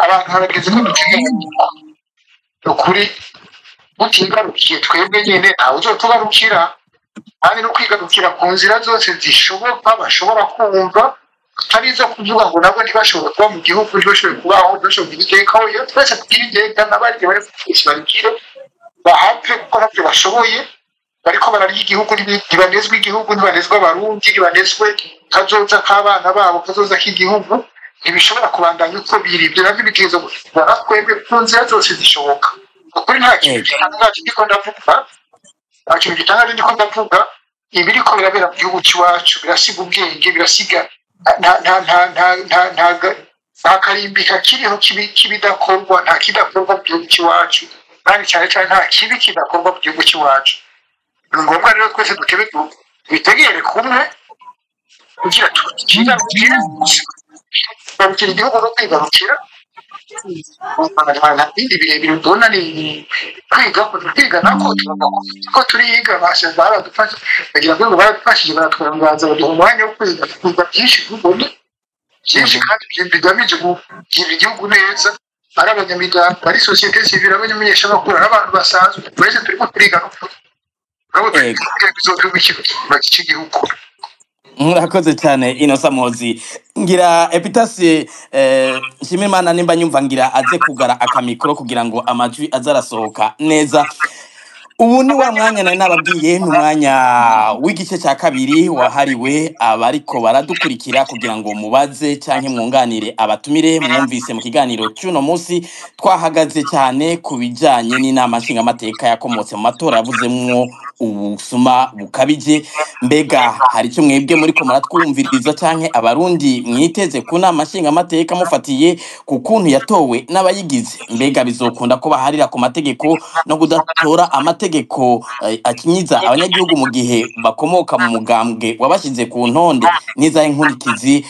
abantu barageze ko duteganya ukuri utigarukiye twebwe nyene ntawe uzotugarukira kandi no kwigarukira ku nzira zose zishoboka bashobora kumva atari izo kuvuga ngo nabo ntibashobora kuba mu gihugu ntibashobora kubaho ntibashobora iteka iyo twese tugira iteka n'abandi bari barikire bahapfe kuko nabyo bashoboye bariko bararya igihugu ntibanezwe igihugu ntibanezwe abarundi ntibanezwe kazoza k'abana babo kazoza k'igihugu ntibishobora kubandanya uko biri ibyo navyo bitegerezwa gushobora twebwe ku nzira zose zishoboka ukuri nta kintu gitangaje ndiko ndavuga ibiriko birabera mu gihugu cy'iwacu birasiga ubwenge birasiga nta karimbi kakiriho kibidakorwa nta kidakorwa mu gihugu cy'iwacu kandi cyane cyane nta kibi kidakorwa mu gihugu cy'iwacu ni ngombwa rero twese dutebe twitegere kumwe kugira tukigarukire igihugu no kwigarukira ibindi birebire tubona ni kwiga nako ko turiga bashaza baradufasha bagira ngo baradufashije baratwangaza baduha umwanya wo kwiga byinshi tubone byinshi kandi bigamije kugira igihugu neza ari abanyamigambwe ari sosiyete sivile abanyamenyesha makuru n'abantu basanzwe twese turiko turiga no igihugu. Murakoze cyane Innocent Muhozi ngira Epitase Nshimiyimana nimba nyumva ngira aze kugara akamikro kugira ngo amajwi azarasohoka neza. Ubu ni wa mwanya nari nababwiye n'umwanya w'igice cya kabiri wahariwe abariko baradukurikira kugira ngo mubaze canke mwunganire abatumire. Mwumvise mu kiganiro cy'uno munsi twahagaze cyane kubijanye n'inama nshingamateka yakomotse mu matora yavuzemwo ubusuma bukabije. Mbega hari cyo mwebwe muri ko muratwumviriza canke abarundi mwiteze ku nama nshingamateka mufatiye ku kuntu yatowe n'abayigize? Mbega bizokunda ko baharira ku mategeko no kudatora amategeko akinyiza abanyagihugu mu gihe bakomoka mu mugambwe wabashize ku ntonde n'izahe nkurikizi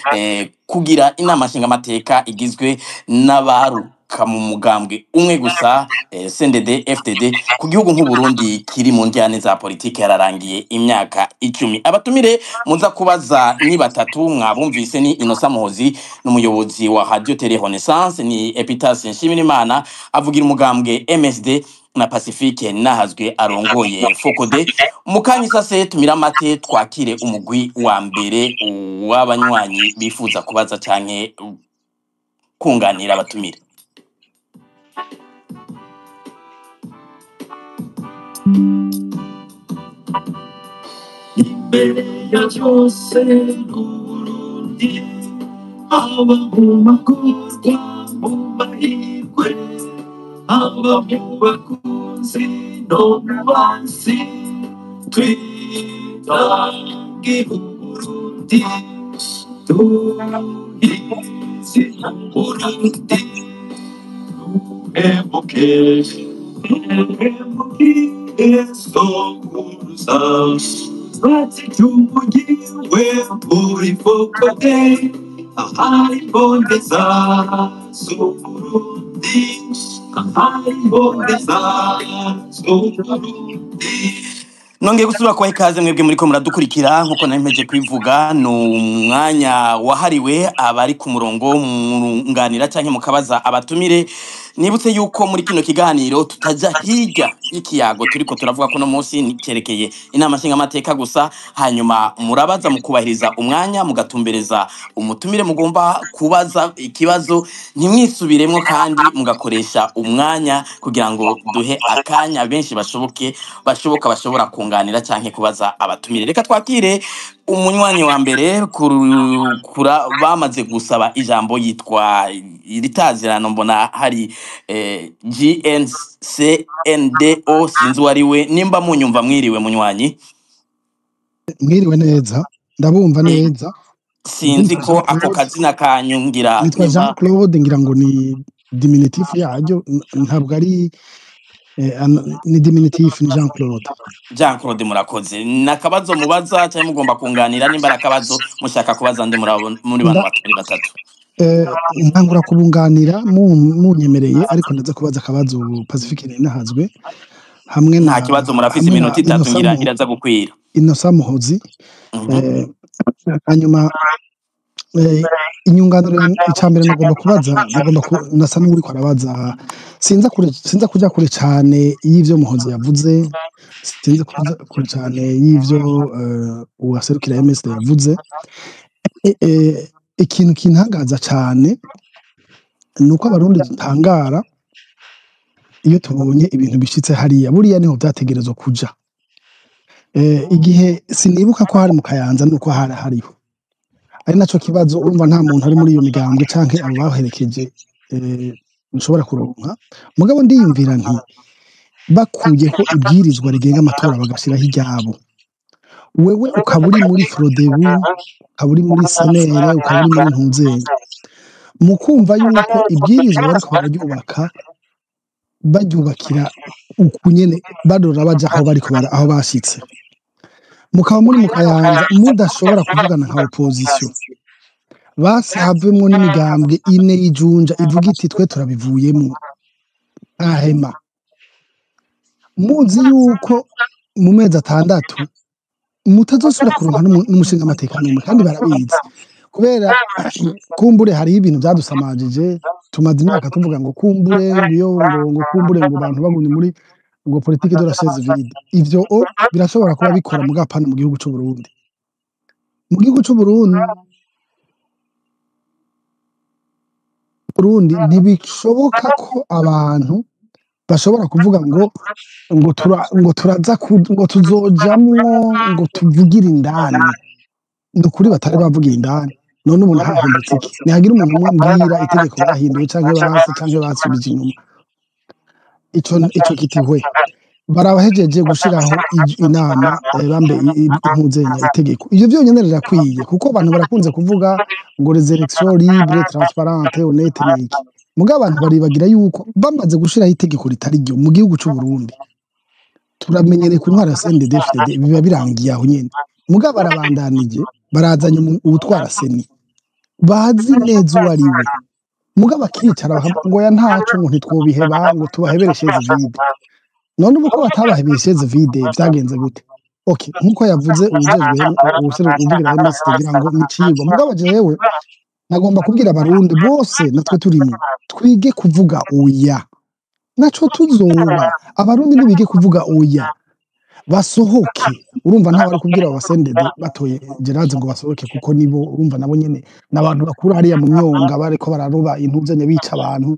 kugira inama nshingamateka igizwe n'abaru mu mugambwe umwe gusa CNDD FDD ku gihugu nk'u Burundi kiri mu njyane za politike yararangiye imyaka 10? Abatumire muza kubaza ni batatu mwabumvise ni Innocent Muhozi n'umuyobozi wa Radio Télé Renaissance, ni Epitase Nshimiyimana avugira umugambwe MSD na Pacifique Nahazwe arongoye Fokode. Mukanyi sase tumira mate twakire umugwi wa mbere w'abanywanyi bifuza kubaza canke kunganira abatumire. Imbere ya byose Burundi aba mu magorwa mu mahirwe aba mu bakunzi no mu bansi twitange Burundi tuhizi Burundi duhemuke sokuruza bati cyumugiwe muri Fokode ahari bondeza Burundi ahari bondeza Burundi. Nongeye gusubira kwa ikaze mwebwe muri ko muradukurikira nkuko nameje kwivuga no mwanya wahariwe abari ku murongo munganira canke mukabaza abatumire. Nibutse yuko muri kino kiganiro tutaja hirya ikiyago turiko turavuga ko no munsi nikerekeye inama nshingamateka gusa, hanyuma murabaza mukubahiriza umwanya mugatumbereza umutumire mugomba kubaza ikibazo ntimwisubiremwo kandi mugakoresha umwanya kugira ngo duhe akanya benshi bashobora kunganira canke kubaza abatumire. Reka twakire umunywanyi wa mbere kura bamaze gusaba ijambo yitwa iritazirano mbona hari GNCNDO sinzi wariwe nimba munyumva mwiriwe munywanyi. Mwiriwe neza ndabumva neza sinzi ko ako kazina kanyungira nitwa Jean Claude ngira ngo ni diminutif yaryo ntabwo ari ni diminutif ni Jean Claude. Jean Claude murakoze nakabazo mubaza cyangwa mugomba kunganira nimba rakabazo mushaka kubaza ndi muri bantu batari batatu. Ntangura kubunganira munyemereye ariko ndaza kubaza akabazo Pacifique Nahazwe hamwe na nta kibazo murafise iminota 3 ngira iraza gukwira. Innocent Muhozi hanyuma inyunganiro icambere nagomba kubaza nasa n'uri kwarabaza sinza kuja kure cane y'ivyo Muhozi yavuze sinza kuja kure cane y'ivyo uwaserukira MSD yavuze ikintu kintangaza cane nuko abarundi dutangara iyo tubonye ibintu bishitse hariya buriya niho vyategerezwa kuja igihe sinibuka ko hari mu Kayanza nuko hariho ari naco kibazo urumva nta muntu ari muri iyo migambwe canke abo baherekeje nshobora kuronka mugabo ndiyumvira nti bakuyeho ibwirizwa rigenga amatora bagashiraho iryabo wewe ukaba uri muri Frodebu ukaba uri muri Senere ukaba uri muri Ntuzenya mu kumva yuko ibwirizwa bariko baryubakira uku nyene badora baja aho bariko aho bashitse mukaba muri mu Kayanza mudashobora kuvugana nka opposition basi havemwo n'imigambwe ine y'ijunja ivuga iti twe turabivuyemo ahema muzi yuko mu mezi 6 mutazosubira kuronka n'umushinga amateka n'umwe kandi barabizi kubera kumbure hari ibintu byadusamajije tumaze imyaka tuvuga ngo kumbure ngo kumbure ngo abantu bagumye muri ngo politique de la chaise vide ivyo birashobora kuba bikora mu gapana mu gihugu cy'u Burundi mu gihugu cy'u Burundi ntibishoboka ko abantu bashobora kuvuga ngo turaza ngo tuzojamwo ngo tuvugire indani nukuri batari bavugira indani none umuntu hahindutse iki nihagira umuntu mwambwira itegeko bahinduye canke basubije inyuma ico kitihwe barabahejeje gushiraho inama bambe impuzenya itegeko ivyo byonyene rirakwiye kuko abantu barakunze kuvuga ngo les élections libres transparentes honnêtes niki mugabo abantu baribagira yuko bamaze gushiraho itegeko ritari ryo mu gihugu cy'u Burundi turamenyereye ku ntwara ya CNDD-FDD biba birangiye aho nyene mugabo barabandanije barazanye ubutwara seni bazi neza uwo ariwe mugabo akicara ngo ya ntaco ngo ntitwobiheba ngo tubahebere chaise vide none uko batabahebeye chaise vide vyagenze gute okay nkuko yavuze ubujejwe uvugira MS kugira ngo nicigwa mugabo jewe nagomba kubwira abarundi bose natwe turimo twige kuvuga oya naco tuzoba abarundi nibige kuvuga oya basohoke urumva nta bari kubwira abasendede batoye Gerard ngo basohoke kuko nibo urumva nabo nyene nabantu bakura hariya mu myonga bariko bararoba intuzenya bica abantu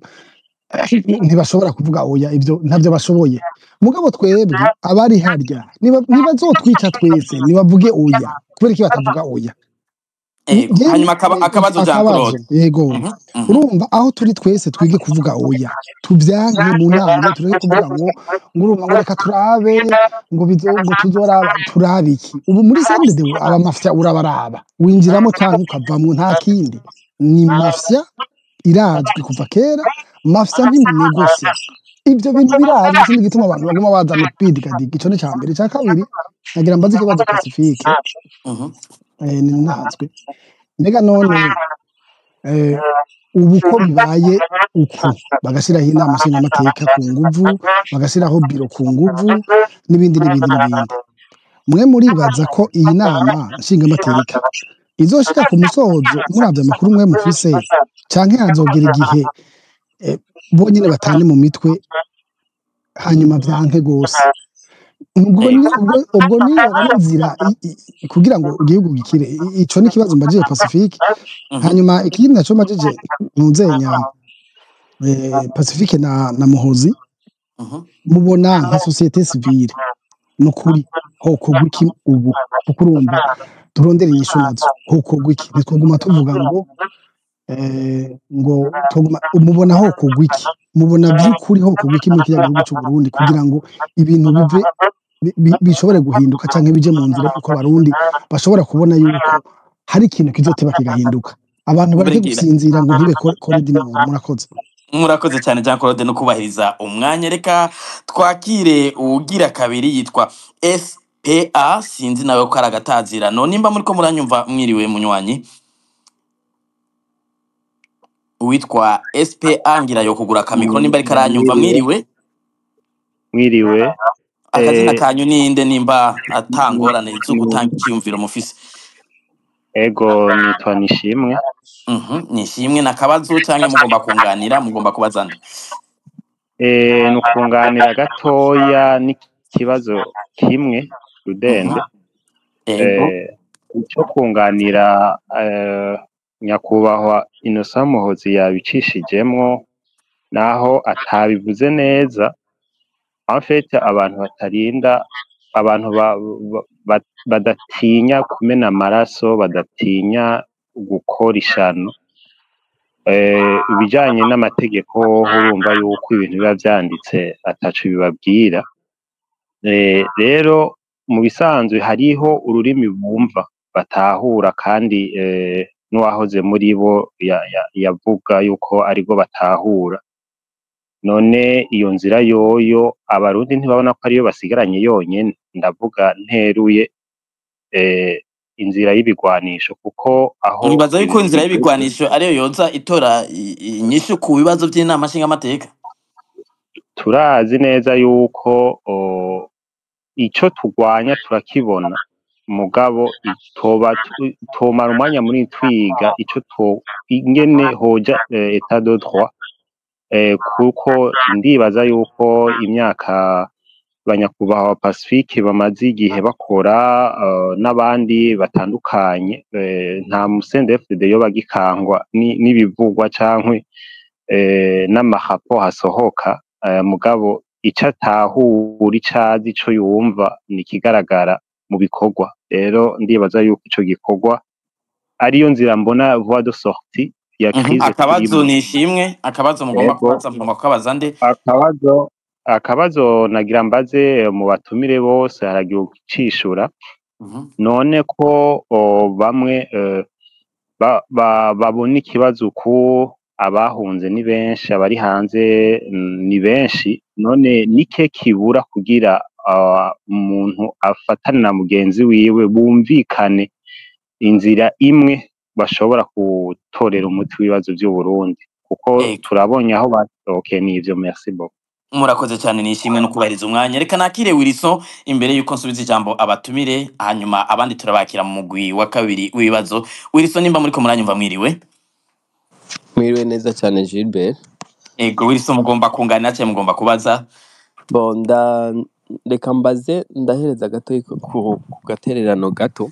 ntibashobora kuvuga oya ivyo ntavyo bashoboye mugabo twebwe abari harya niba zotwica twese nibavuge oya kubera iki batavuga oya hanyuma akabazo Jean Claude yego urumva aho turi twese twige kuvuga oya tubyanke mu nama tureke kuvuga ngo urumva ngo reka turabe ngo tuzoraba turabiki ubu muri sendede aba mafya urabaraba winjiramo cyangwa ukavamo nta kindi ni mafya irazwi kuva kera mafya ntimunegosya ibyo bintu birazwi ikindi gituma abantu baguma bazana pidigadiga ico ni cambere ca kabiri nagira mbaze ikibazo Pacifique ni nazwe mbega none ubu ko bibaye uko bagashiraho inama nshingamateka ku nguvu bagashiraho biro ku nguvu n'ibindi mwe muribaza ko iyi nama nshingamateka izoshika ku musozo muravye amakuru mwe mufise canke hazogera igihe bonyene batane mu mitwe hanyuma vyanke gose ubwo niyo nzira kugira ngo igihugu gikire ico ni kibazo mbajije Pacifique hanyuma ikindi naco mbajije Ntuzenya Pacifique na Muhozi mubona nka societe civile nukuri hoko gwiki ubu kuko urumva turondera inyishu nazo hoko gwiki nitwoguma tuvuga ngo mubona hoko gwiki mubona by'ukuri hoko gwiki mu gihugu cy'u Burundi kugira ngo ibintu bive bishobore guhinduka canke bije mu nzira yuko abarundi bashobora kubona yuko hari ikintu kizoteba kigahinduka abantu bareke gusinzira ngo ntibe koridino murakoze cyane Jean Claude no kubahiriza umwanya reka twakire ugira kabiri yitwa SPA sinzi nawe ko aragatazira none nimba muri ko muranyumva mwiriwe munywanyi uwitwa SPA ngira yo kugura kamikro nimba ari karanyumva mwiriwe akazina kanyu ninde nimba atangorane zo gutanga ikiyumviro mufise ego nitwa Nishimwe. Nishimwe nakabazo canke mugomba kunganira mugomba kubaza nde? Nukunganira gatoya n'ikibazo kimwe Rudende. Ego. Ico kunganira nyakubahwa Innocent Muhozi yabicishijemwo naho atabivuze neza. En fait abantu batarinda abantu badatinya kumena amaraso, badatinya gukora ishano. Ibijanye n'amategeko urumva yuko ibintu biba vyanditse ataco bibabwira. Rero mu bisanzwe hariho ururimi bumva batahura kandi n'uwahoze muri bo yavuga yuko ariko batahura. None iyo nzira yoyo abarundi ntibabona ko ariyo basigaranye yonyene, ndavuga nteruye inzira y'ibigwanisho kuko aho Nibaza yuko inzira y'ibigwanisho ariyo yoza itora inyishu ku bibazo by'inama nshingamateka. Turazi neza yuko ico tugwanya turakibona mugabo tomara umwanya muri twiga ico ingene hoja etat de droit, kuko ndibaza yuko imyaka banyakubahwa Pacifique bamaze igihe bakora n'abandi batandukanye, nta musendefd yo bagikangwa n'ibivugwa cankwe n'amahapo hasohoka, mugabo ico atahura icazi ico yumva nikigaragara mu bikorwa. Rero ndibaza yuko ico gikorwa ariyo nzira mbona voie de sortie ya crise. Akabazo Nishimwe, akabazo mugomba kubaza mugomba kubaza nde? Akabazo nagira mbaze mu batumire bose haragiye ucishura. None ko bamwe babona ikibazo ku abahunze ni benshi, abari hanze ni benshi, none nike kibura kugira umuntu afatane na mugenzi wiwe bumvikane inzira imwe bashobora gutorera umuti w'ibibazo by'u Burundi, kuko turabonye aho basohokeye n'ivyo. Merci beaucoup. Murakoze cyane Nishimwe no kubahiriza umwanya. Reka nakire Wilson imbere yuko nsubiza ijambo abatumire, hanyuma abandi turabakira mu mugwi wa kabiri w'ibibazo. Wilson nimba muri ko muranyumva mwiriwe? Mwiriwe neza cyane Gilbert. Ego Wilson mugomba kunganira cyane mugomba kubaza. Bonda reka mbaze ndahereza gato ku gatererano gato.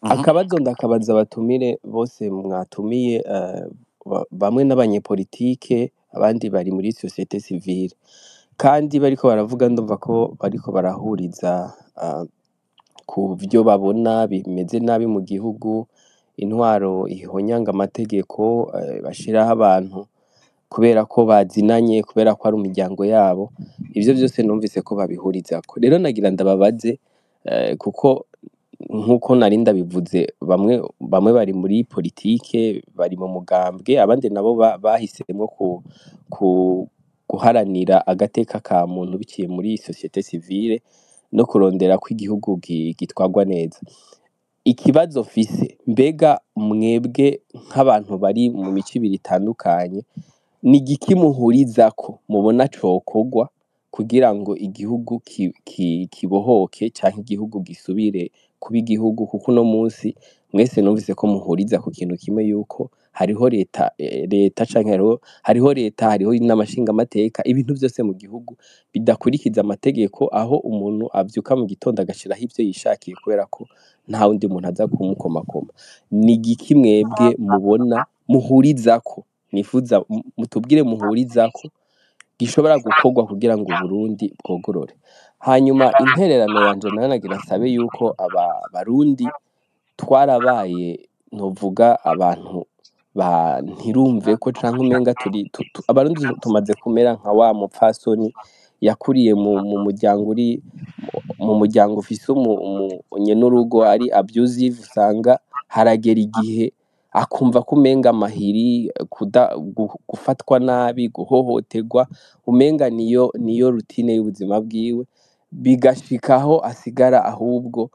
Akabazo ndakabaza abatumire bose mwatumiye, bamwe n'abanyepolitike abandi bari muri societe civile, kandi bariko baravuga ndumva ko bariko barahuriza ku byo babona bimeze nabi mu gihugu, intwaro ihonyanga amategeko, bashiraho abantu kubera ko bazinanye, kubera ko ari umuryango yabo. Ivyo byose numvise ko babihurizako. Rero nagira ndababaze, kuko nkuko nari ndabivuze, bamwe bari muri politike, bari mu mugambwe, abandi nabo bahisemwo guharanira agateka ka muntu biciye muri societe civile no kurondera ko igihugu gitwagwa neza. Ikibazo mfise, mbega mwebwe nk'abantu bari mu mico ibiri itandukanye, ni igiki muhurizako mubona cokogwa kugira ngo igihugu kibohoke canke igihugu gisubire kuba igihugu? Kuko uno munsi mwese numvise ko muhuriza ku kintu kimwe, yuko hariho leta canke hariho leta, hariho n'amashinga amateka, ibintu byose mu gihugu bidakurikiza amategeko, aho umuntu avyuka mu gitondo agashiraho ivyo yishakiye kubera ko nta wundi muntu aza kumukomakoma. Ni igiki mwebwe mubona muhurizako, nifuza mutubwire muhurizako gishobora gukorwa kugira ngo Burundi bwogorore? Hanyuma intererano yanje nayo nagira nsabe yuko Barundi twarabaye novuga abantu ntirumve ko canke umenga Abarundi tumaze kumera nka wa mupfasoni yakuriye mu muryango ufise n'urugo ari abusive, usanga haragera igihe akumva ko umenga amahiri, gufatwa nabi, guhohoterwa umenga niyo rutine y'ubuzima bwiwe, bigashikaho asigara ahubwo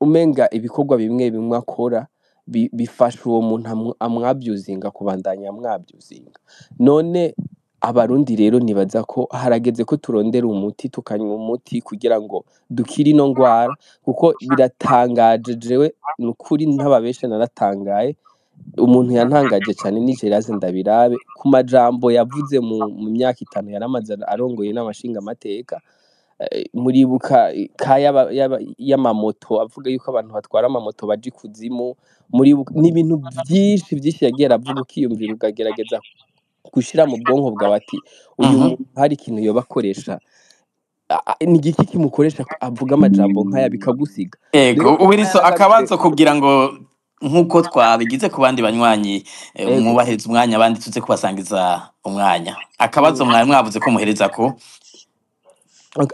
umenga ibikorwa bimwe bimwe akora bifasha uwo muntu amwabyuzinga kubandanya amwabyuzinga. None abarundi rero nibaza ko harageze ko turondera umuti tukanywa umuti kugira ngo dukire ino ngwara kuko biratangaje jewe nukuri ntababeshe naratangaye umuntu yantangaje cyane ni Geraze Ndabirabe ku majambo yavuze mu myaka 5 yaramaze arongoye n'amashinga amateka muribuka y'amamoto avuga yuko abantu batwara amamoto baje kuzimu muribuka n'ibintu byinshi yagiye aravuga ukiyumvira ukagerageza gushira mu bwonko bwawe ati uyu muntu hari ikintu yoba akoresha ni igiki kimukoresha avuga amajambo nkaya bikagusiga ego Wilson akabazo kugira ngo nkuko twabigize ku bandi banywanyi mwubahiriza umwanya abandi tuze kubasangiza umwanya akabazo mwari mwavuze ko muhereza ko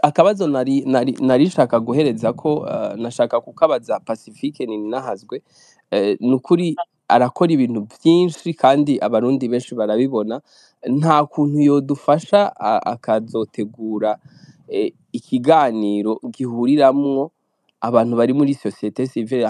akabazo nari shaka guhereza ko nashaka kukabaza Pacifique Ninahazwe nukuri arakora ibintu byinshi kandi abarundi benshi barabibona nta kuntu yodufasha akazotegura ikiganiro gihuriramwo abantu bari muri societe civile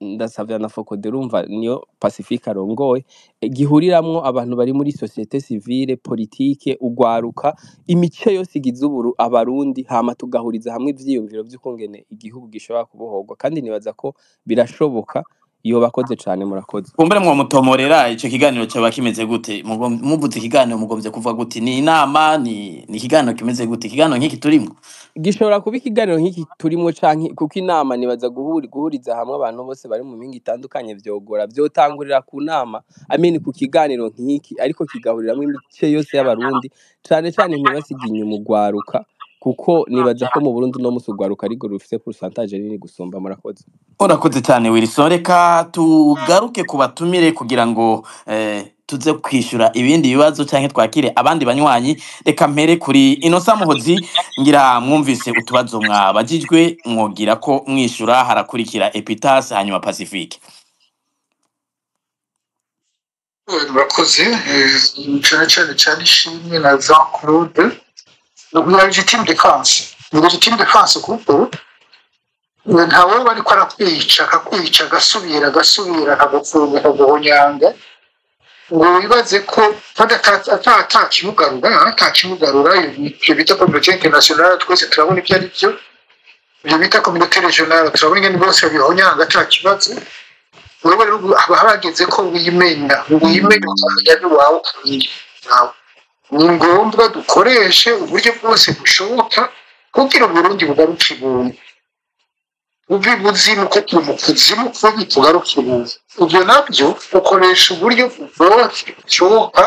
ndasavya na Focode rumva niyo Pacifique arongoye gihuriramwo abantu bari muri societe civile politique ugwaruka imice yose igize abarundi hama tugahuriza hamwe ivyiyumviro by'ukungene igihugu gishobora kubohorwa kandi nibaza ko birashoboka iyo bakoze cyane murakoze kumbere mwo mutomorera ico kiganiro cyo bakimeze gute muvuze ikiganiro mugomvye kuvuga gute ni inama ni ikiganiro kimeze gute ikiganiro nk'iki turimo gishobora kuba ikiganiro nk'iki turimo canke kuko inama nibaza guhuriza hamwe abantu bose bari mu mingi itandukanye vyogora vyotangurira ku nama ku kiganiro nk'iki ariko kigahuriramwe imice yose y'abarundi cyane ntibasige inyuma ugwaruka kuko nibaza ko mu Burundi no musugwaruka ariko rufise pourcentage nini gusumba murakoze urakoze cyane Wilson reka tugaruke kubatumire kugira ngo tuze kwishura ibindi bibazo canke twakire abandi banywanyi reka mpere kuri Innocent Muhozi ngira mwumvise utubazo mwabajijwe mwogira ko mwishura harakurikira Epitas hanyuma Pacifique urakoze cyane ishimwe na Jean Claude la légitime défense kuko ntawe bari ko arakwica agasubira akagupfunga akaguhonyanga ngo wibaze ko atakimugarura ibyo bita communauté internationale twese turabona ibyo ari byo ibyo bita communauté régionale turabona ingene bose bihonyanga ata kibazo wowe rero haba hageze ko wimenya ukamenya n'uwawe nawe ni ngombwa dukoreshe uburyo bwose bushoboka kugira Burundi bugaruke ibuntu uvi buzimu ko mu kuzimu kubi tugaruke ibuntu ibyo nabyo ukoresha uburyo bwose bushoboka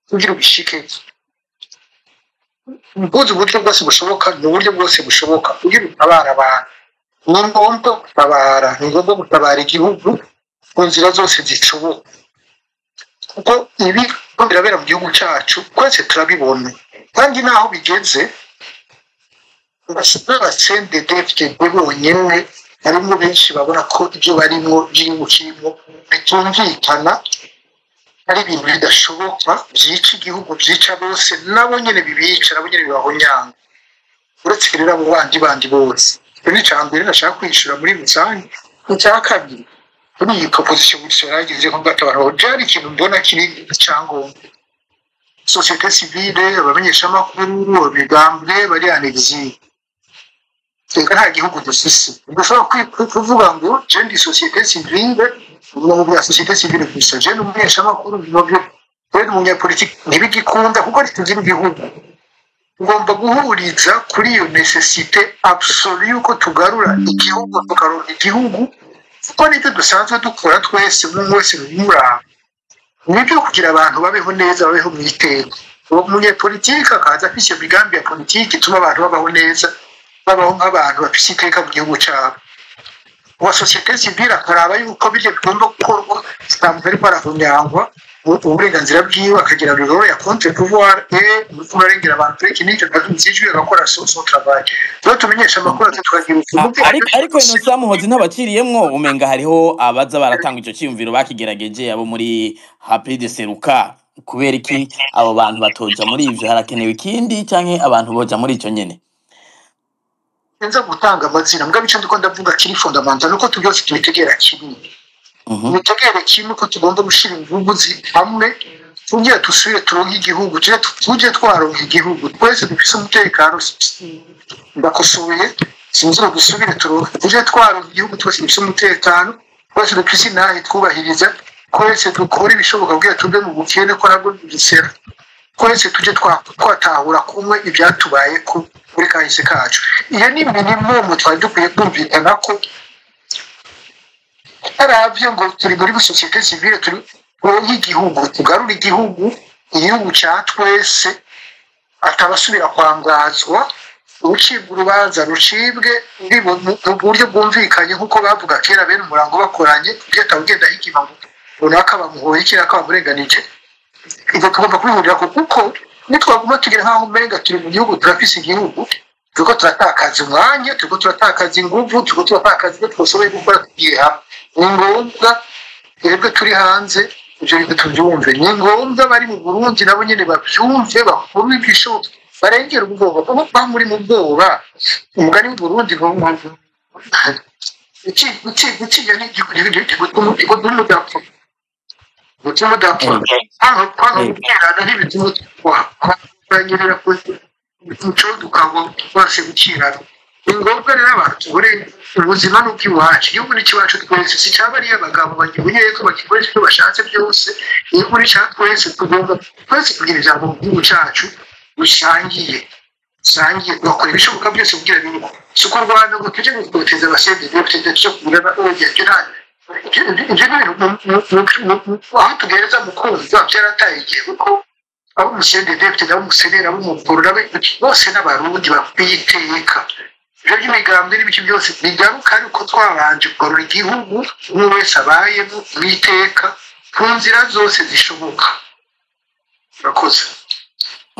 kugira ubishike uburyo bwose bushoboka n'uburyo bwose bushoboka kugira utabara abantu ni ngombwa gutabara igihugu ku nzira zose zishoboka kuko ibi birabera mu gihugu cyacu twese turabibona kandi naho bigeze abasende defite bonyine harimo benshi babona ko ibyo barimo by'igihugu kirimo bitumvikana ari ibintu bidashoboka byica igihugu byica bose nabo nyine bibica nabo nyine bibahonyanga uretse rero abo bandi bose ni icambere nashaka kwishura muri rusange icya kabiri kuri iyi proposition yagize ko gatabaro byari ikintu mbona kiri cyangombwa société civile abamenyeshamakuru bigambwe bari anexi nta gihugu dufise dushobora kuvuga ngo jendi société civile n'ubu ya société civile gusa jendi umumenyeshamakuru n'ubyo rero umunyapolitiki ntibigikunda kuko ritugira igihugu ngomba guhuriza kuri iyo necessité absolue yuko tugarura igihugu kuko nibyo dusanzwe dukora twese buri wese muraba nibyo kugira abantu babeho neza babeho mu iteka umunyapolitiki akaza afise imigambi ya politiki ituma abantu babaho neza babaho nk'abantu bafise iteka mu gihugu cyabo uwa société civile akaraba yuko biryo bigomba gukorwa ntabwo ariko arahonyangwa uburenganzira bwiwe akagira rero ya contre pouvoir uriko urarengera abantu iki n'icyo katumizijwe agakora son travail rero tumenyesha amakuru tukagira ariko Innocent Muhozi ntabaciriyemwo umenga hariho abaza baratanga ico cyumviro bakigerageje abo muri Happy de Seruka kubera iki abo bantu batoja muri ivyo harakenewe ikindi canke abantu boja muri ico nyene nza gutanga amazina mbwa bice ndiko ndavuga kiri fondamental nuko tubyose tubitegera kimwe nitegere kimwe ko tugomba gushira ingufu hamwe tugiye dusubire turonke igihugu tuje twaronka igihugu twese dufise umutekano ndakosoye sinzira dusubire turonke tuje twaronka igihugu twese dufise umutekano twese dufise inahe twubahiriza twese dukora ibishoboka kugira tuve mu bukene ko nabwo bisera twese tuje twatahura kumwe ibyatubaye ku muri kahise kacu iyo ni minimum twari dukwiye kumvikana ko aravye ngo turi muri societe civile turi nk'igihugu tugarura igihugu cya twese atabasubira kwangazwa ucibwa urubanza rucibwe mu buryo bwumvikanye nk'uko bavuga kera bene umurango bakoranye kugira atawugenda hikima runaka bamuhoye kera ko bamurenganije ibyo tugomba kubihurira kuko nitwaguma tugira nk'aho umenga turi mu gihugu turafise igihugu turiko turatakaza umwanya turiko turatakaza inguvu turiko turatakaza ibyo twashoboye gukora tugiye hamwe ni ngombwa twebwe turi hanze ibyo bintu tubyumve ni ngombwa bari mu Burundi nabo nyene bavyumve bakuru ibishoboka barengera ubwoba kuko muri mu bwoba umugani w'u Burundi uciye n'umutima udapfa kwanga gukirana n'ibituma twanyerera umuco dukagwa twashe gukirana ni ngombwa rero abantu tubure ubuzima n'ubw'iwacu igihugu n'ikiwacu twese si cyaba ari abagabo bagibonye ko bakikoresha icyo bashatse byose igihugu n'icya twese tugomba twese kugira ijambo mu gihugu cyacu dusangiye bakora ibishoboka byose kugira ngo si uko rwanda ngo tujye gutoteza abasende dufite cyo kugura aho tugereza mu kumva byarataye igihe kuko abo umusende dufite nabo umusenera abo umukuru bose n'abarundi bakwiye iteka ibyo by'imigambwe n'ibiki byose bigaruka ariko twabanje kugarura igihugu umwe wese abayemo mu iteka ku nzira zose zishoboka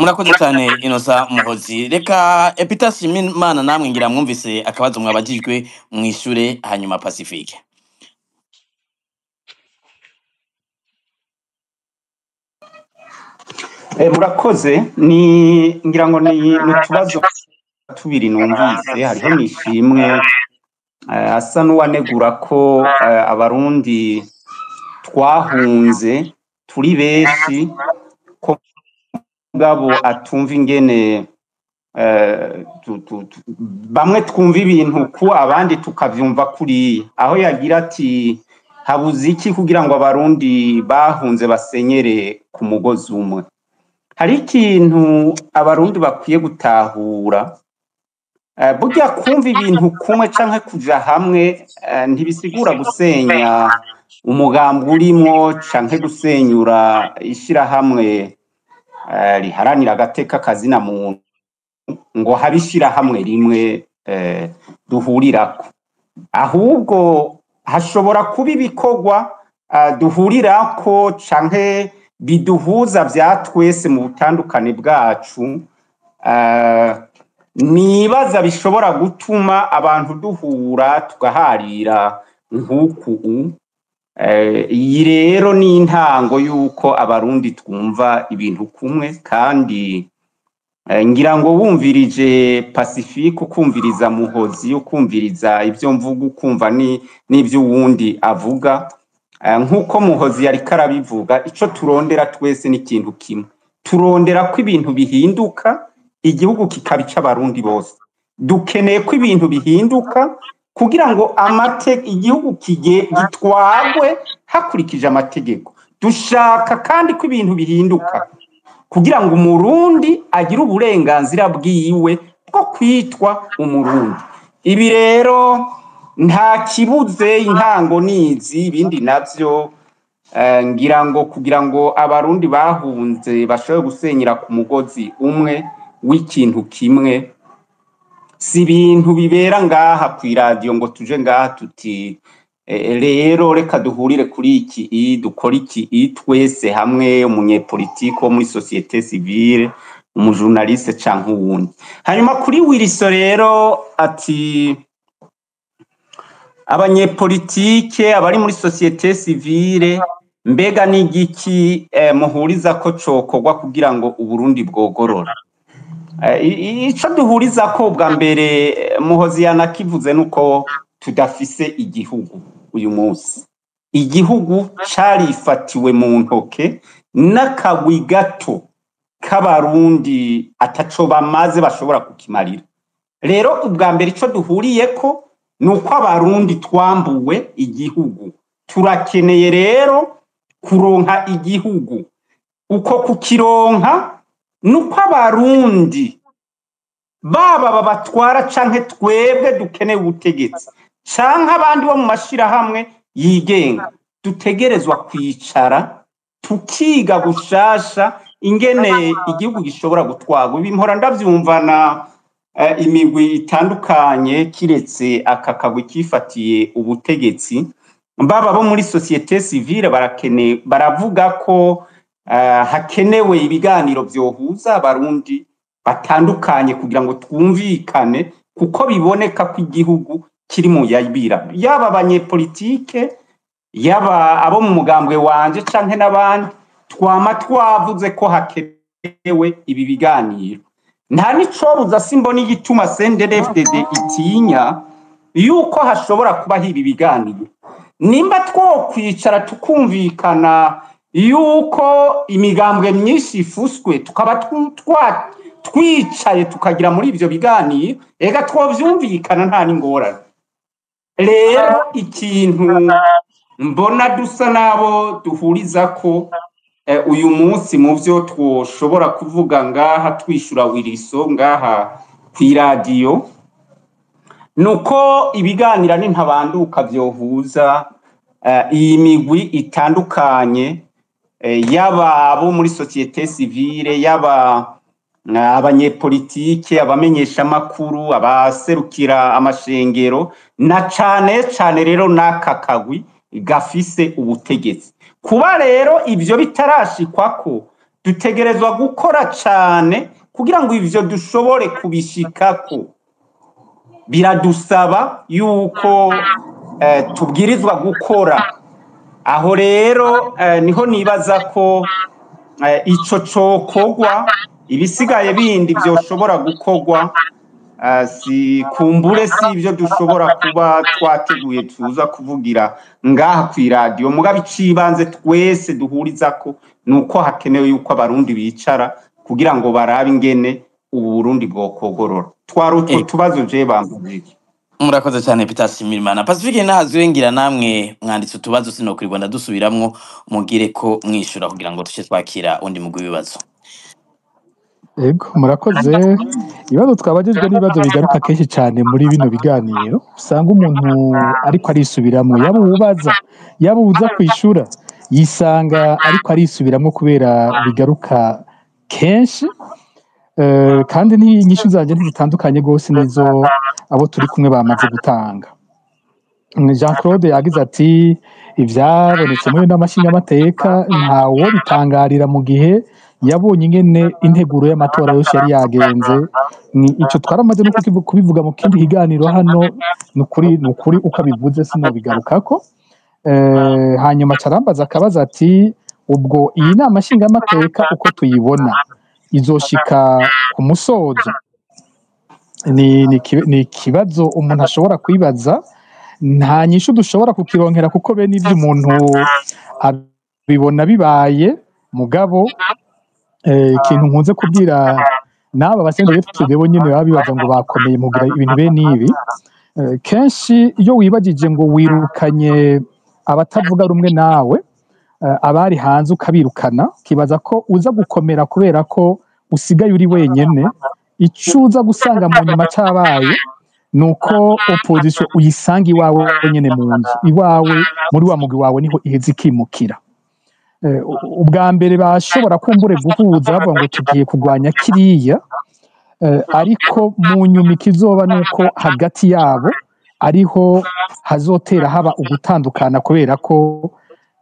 murakoze cyane Innocent Muhozi reka Epitasi Nshimiyimana namwe ngira mwumvise akabazo mwabagijwe mu ishure hanyuma Pacifique murakoze ni ngira ngo ni utubazo tubiri numvise hariho nishimwe asa n'uwanegura ko abarundi twahunze turi benshi ko mugabo atumva ingene bamwe twumva ibintu ku abandi tukavyumva kuri aho yagira ati habuze iki kugira ngo abarundi bahunze basenyere ku mugozi umwe hari ikintu abarundi bakwiye gutahura burya kumva ibintu kumwe canke kuja hamwe ntibisigura gusenya umugambi urimwo canke gusenyura ishirahamwe riharanira agateka kazina muntu ngo habe ishirahamwe rimwe duhurirako ahubwo hashobora kuba ibikorwa duhurirako canke biduhuza vya twese mu butandukane bwacu nibaza bishobora gutuma abantu duhura tugaharira nk'uku iyi rero ni intango y'uko abarundi twumva ibintu kumwe kandi ngira ngo wumvirije Pacifique ukumviriza Muhozi ukumviriza ibyo mvuga ukumva n'ibyo uwundi avuga nk'uko Muhozi yari karabivuga ico turondera twese n'ikintu kimwe turondera ko ibintu bihinduka igihugu kikabica abarundi bose dukeneye ko ibintu bihinduka kugira ngo igihugu gitwagwe hakurikije amategeko dushaka kandi ko ibintu bihinduka kugira ngo umurundi agire uburenganzira bwiwe bwo kwitwa umurundi ibi rero nta kibuze intango nizi ibindi navyo ngira ngo kugira ngo abarundi bahunze bashobore gusenyera ku mugozi umwe w'ikintu kimwe si ibintu bibera ngaha kw'iradiyo ngo tuje ngaha tuti rero reka duhurire kuri iki dukora iki twese hamwe umunyepolitike wo muri societe civile umujurnaliste canke uwundi hanyuma kuri Wilson rero ati abanyepolitike abari muri societe civile mbega n'igiki muhuriza ko cokorwa kugira ngo uburundi bwogorora ico duhuriza ko bwa mbere Muhozi yanakivuze nuko tudafise igihugu uyu munsi igihugu carifatiwe mu ntoke n'akagwi gato k'abarundi ataco bamaze bashobora kukimarira. Rero ubwa mbere ico duhuriyeko ni uko abarundi twambuwe igihugu, turakeneye rero kuronka igihugu. Uko kukironka nuko abarundi baba babatwara canke twebwe dukeneye ubutegetsi canke abandi bo mu mashirahamwe yigenga, dutegerezwa kwicara tukiga gushasha ingene igihugu gishobora gutwarwa. Ibi mpora ndavyumvana imigwi itandukanye kiretse aka kagwi kifatiye ubutegetsi, baba bo muri societe civile baravuga ko hakenewe ibiganiro vyohuza abarundi batandukanye kugira ngo twumvikane, kuko biboneka ko igihugu kiri mu yabira, yaba abanyepolitike yaba abo mu mugambwe wanje canke n'abandi, twama twavuze ko hakenewe ibi biganiro. Nta nicobuza simbona igituma CNDD-FDD itinya yuko hashobora kubaho ibi biganiro. Nimba twokwicara tukumvikana yuko imigambwe myinshi ifuswe, tukaba twicaye tukagira muri ivyo biganiro, ega twovyumvikana nta n'ingorane. Rero ikintu mbona dusa nabo duhuriza ko uyu munsi mu vyo twoshobora kuvuga ngaha twishura Wiriso ngaha kw'iradiyo, nuko ibiganira n'intabanduka vyohuza iyi migwi itandukanye, yaba abo muri societe civile, yaba abanyepolitike, abamenyesha makuru, abaserukira amashengero, na cane cane rero n'aka kagwi gafise ubutegetsi. Kuba rero ivyo bitarashikwako, dutegerezwa gukora cane kugira ngo ivyo dushobore kubishikako. Biradusaba yuko tubwirizwa gukora. Aho rero niho nibaza ko ico cokogwa, ibisigaye bindi vyoshobora gukogwa si kumbure si ivyo dushobora kuba twateguye tuza kuvugira ngaha kw'iradiyo. Mugabo icibanze twese duhurizako nuko hakenewe yuko abarundi bicara kugira ngo barabe ingene ubu Burundi bwokogorora. Twari utwo tubazo je bambujije. Murakoze cyane Peter Shimirimana. Pacifique nahazwengira namwe mwanditse utubazo sinokwirwa ndadusubiramwo, mugire ko mwishura kugira ngo tuce twakira undi mugwi w'ibibazo. Ego murakoze. Ibibazo twabajijwe n'ibibazo bigaruka kenshi cyane muri bino biganiro, usanga umuntu ariko arisubiramwo, yaba ubaza yaba uza kwishura yisanga ariko arisubiramwo kubera bigaruka kenshi. Kandi n'inyishu zanje ntizitandukanye gose nizo abo turi kumwe bamaze gutanga. Jean Claude yagize ati ivyabonetse muri n'amashinyamateka ntawo bitangarira mu gihe yabonye ingene integuro y'amatora yose yari yagenze. Ico twaramaze no kubivuga mu kindi kiganiro hano, nukuri ukabivuze sinobigarukako. Hanyuma carambaza akabaza ati ubwo iyi nama nshingamateka uko tuyibona izoshika ku musozo? Ni ikibazo umuntu ashobora kwibaza, nta nyishu dushobora kukironkera kuko bene ivyo umuntu abibona bibaye. Mugabo ikintu nkunze kubwira n'aba basendeye tudebo nyene baba bibaza ngo bakomeye mugira ibintu bene ibi, kenshi iyo wibagije ngo wirukanye abatavuga rumwe nawe, abari hanze ukabirukana, kibaza ko uza gukomera kubera ko usigaye uri wenyene. Ico uza gusanga mu nyuma cabaye nuko opposition uyisanga iwawe nyene mu nzu iwawe, muri wa mugwi wawe niho iheze ikimukira. Ubwa mbere bashobora kumbure guhuza bavuga ngo tugiye kugwanya kiriya, ariko mu nyuma ikizoba nuko hagati yabo ariho hazotera haba ugutandukana kubera ko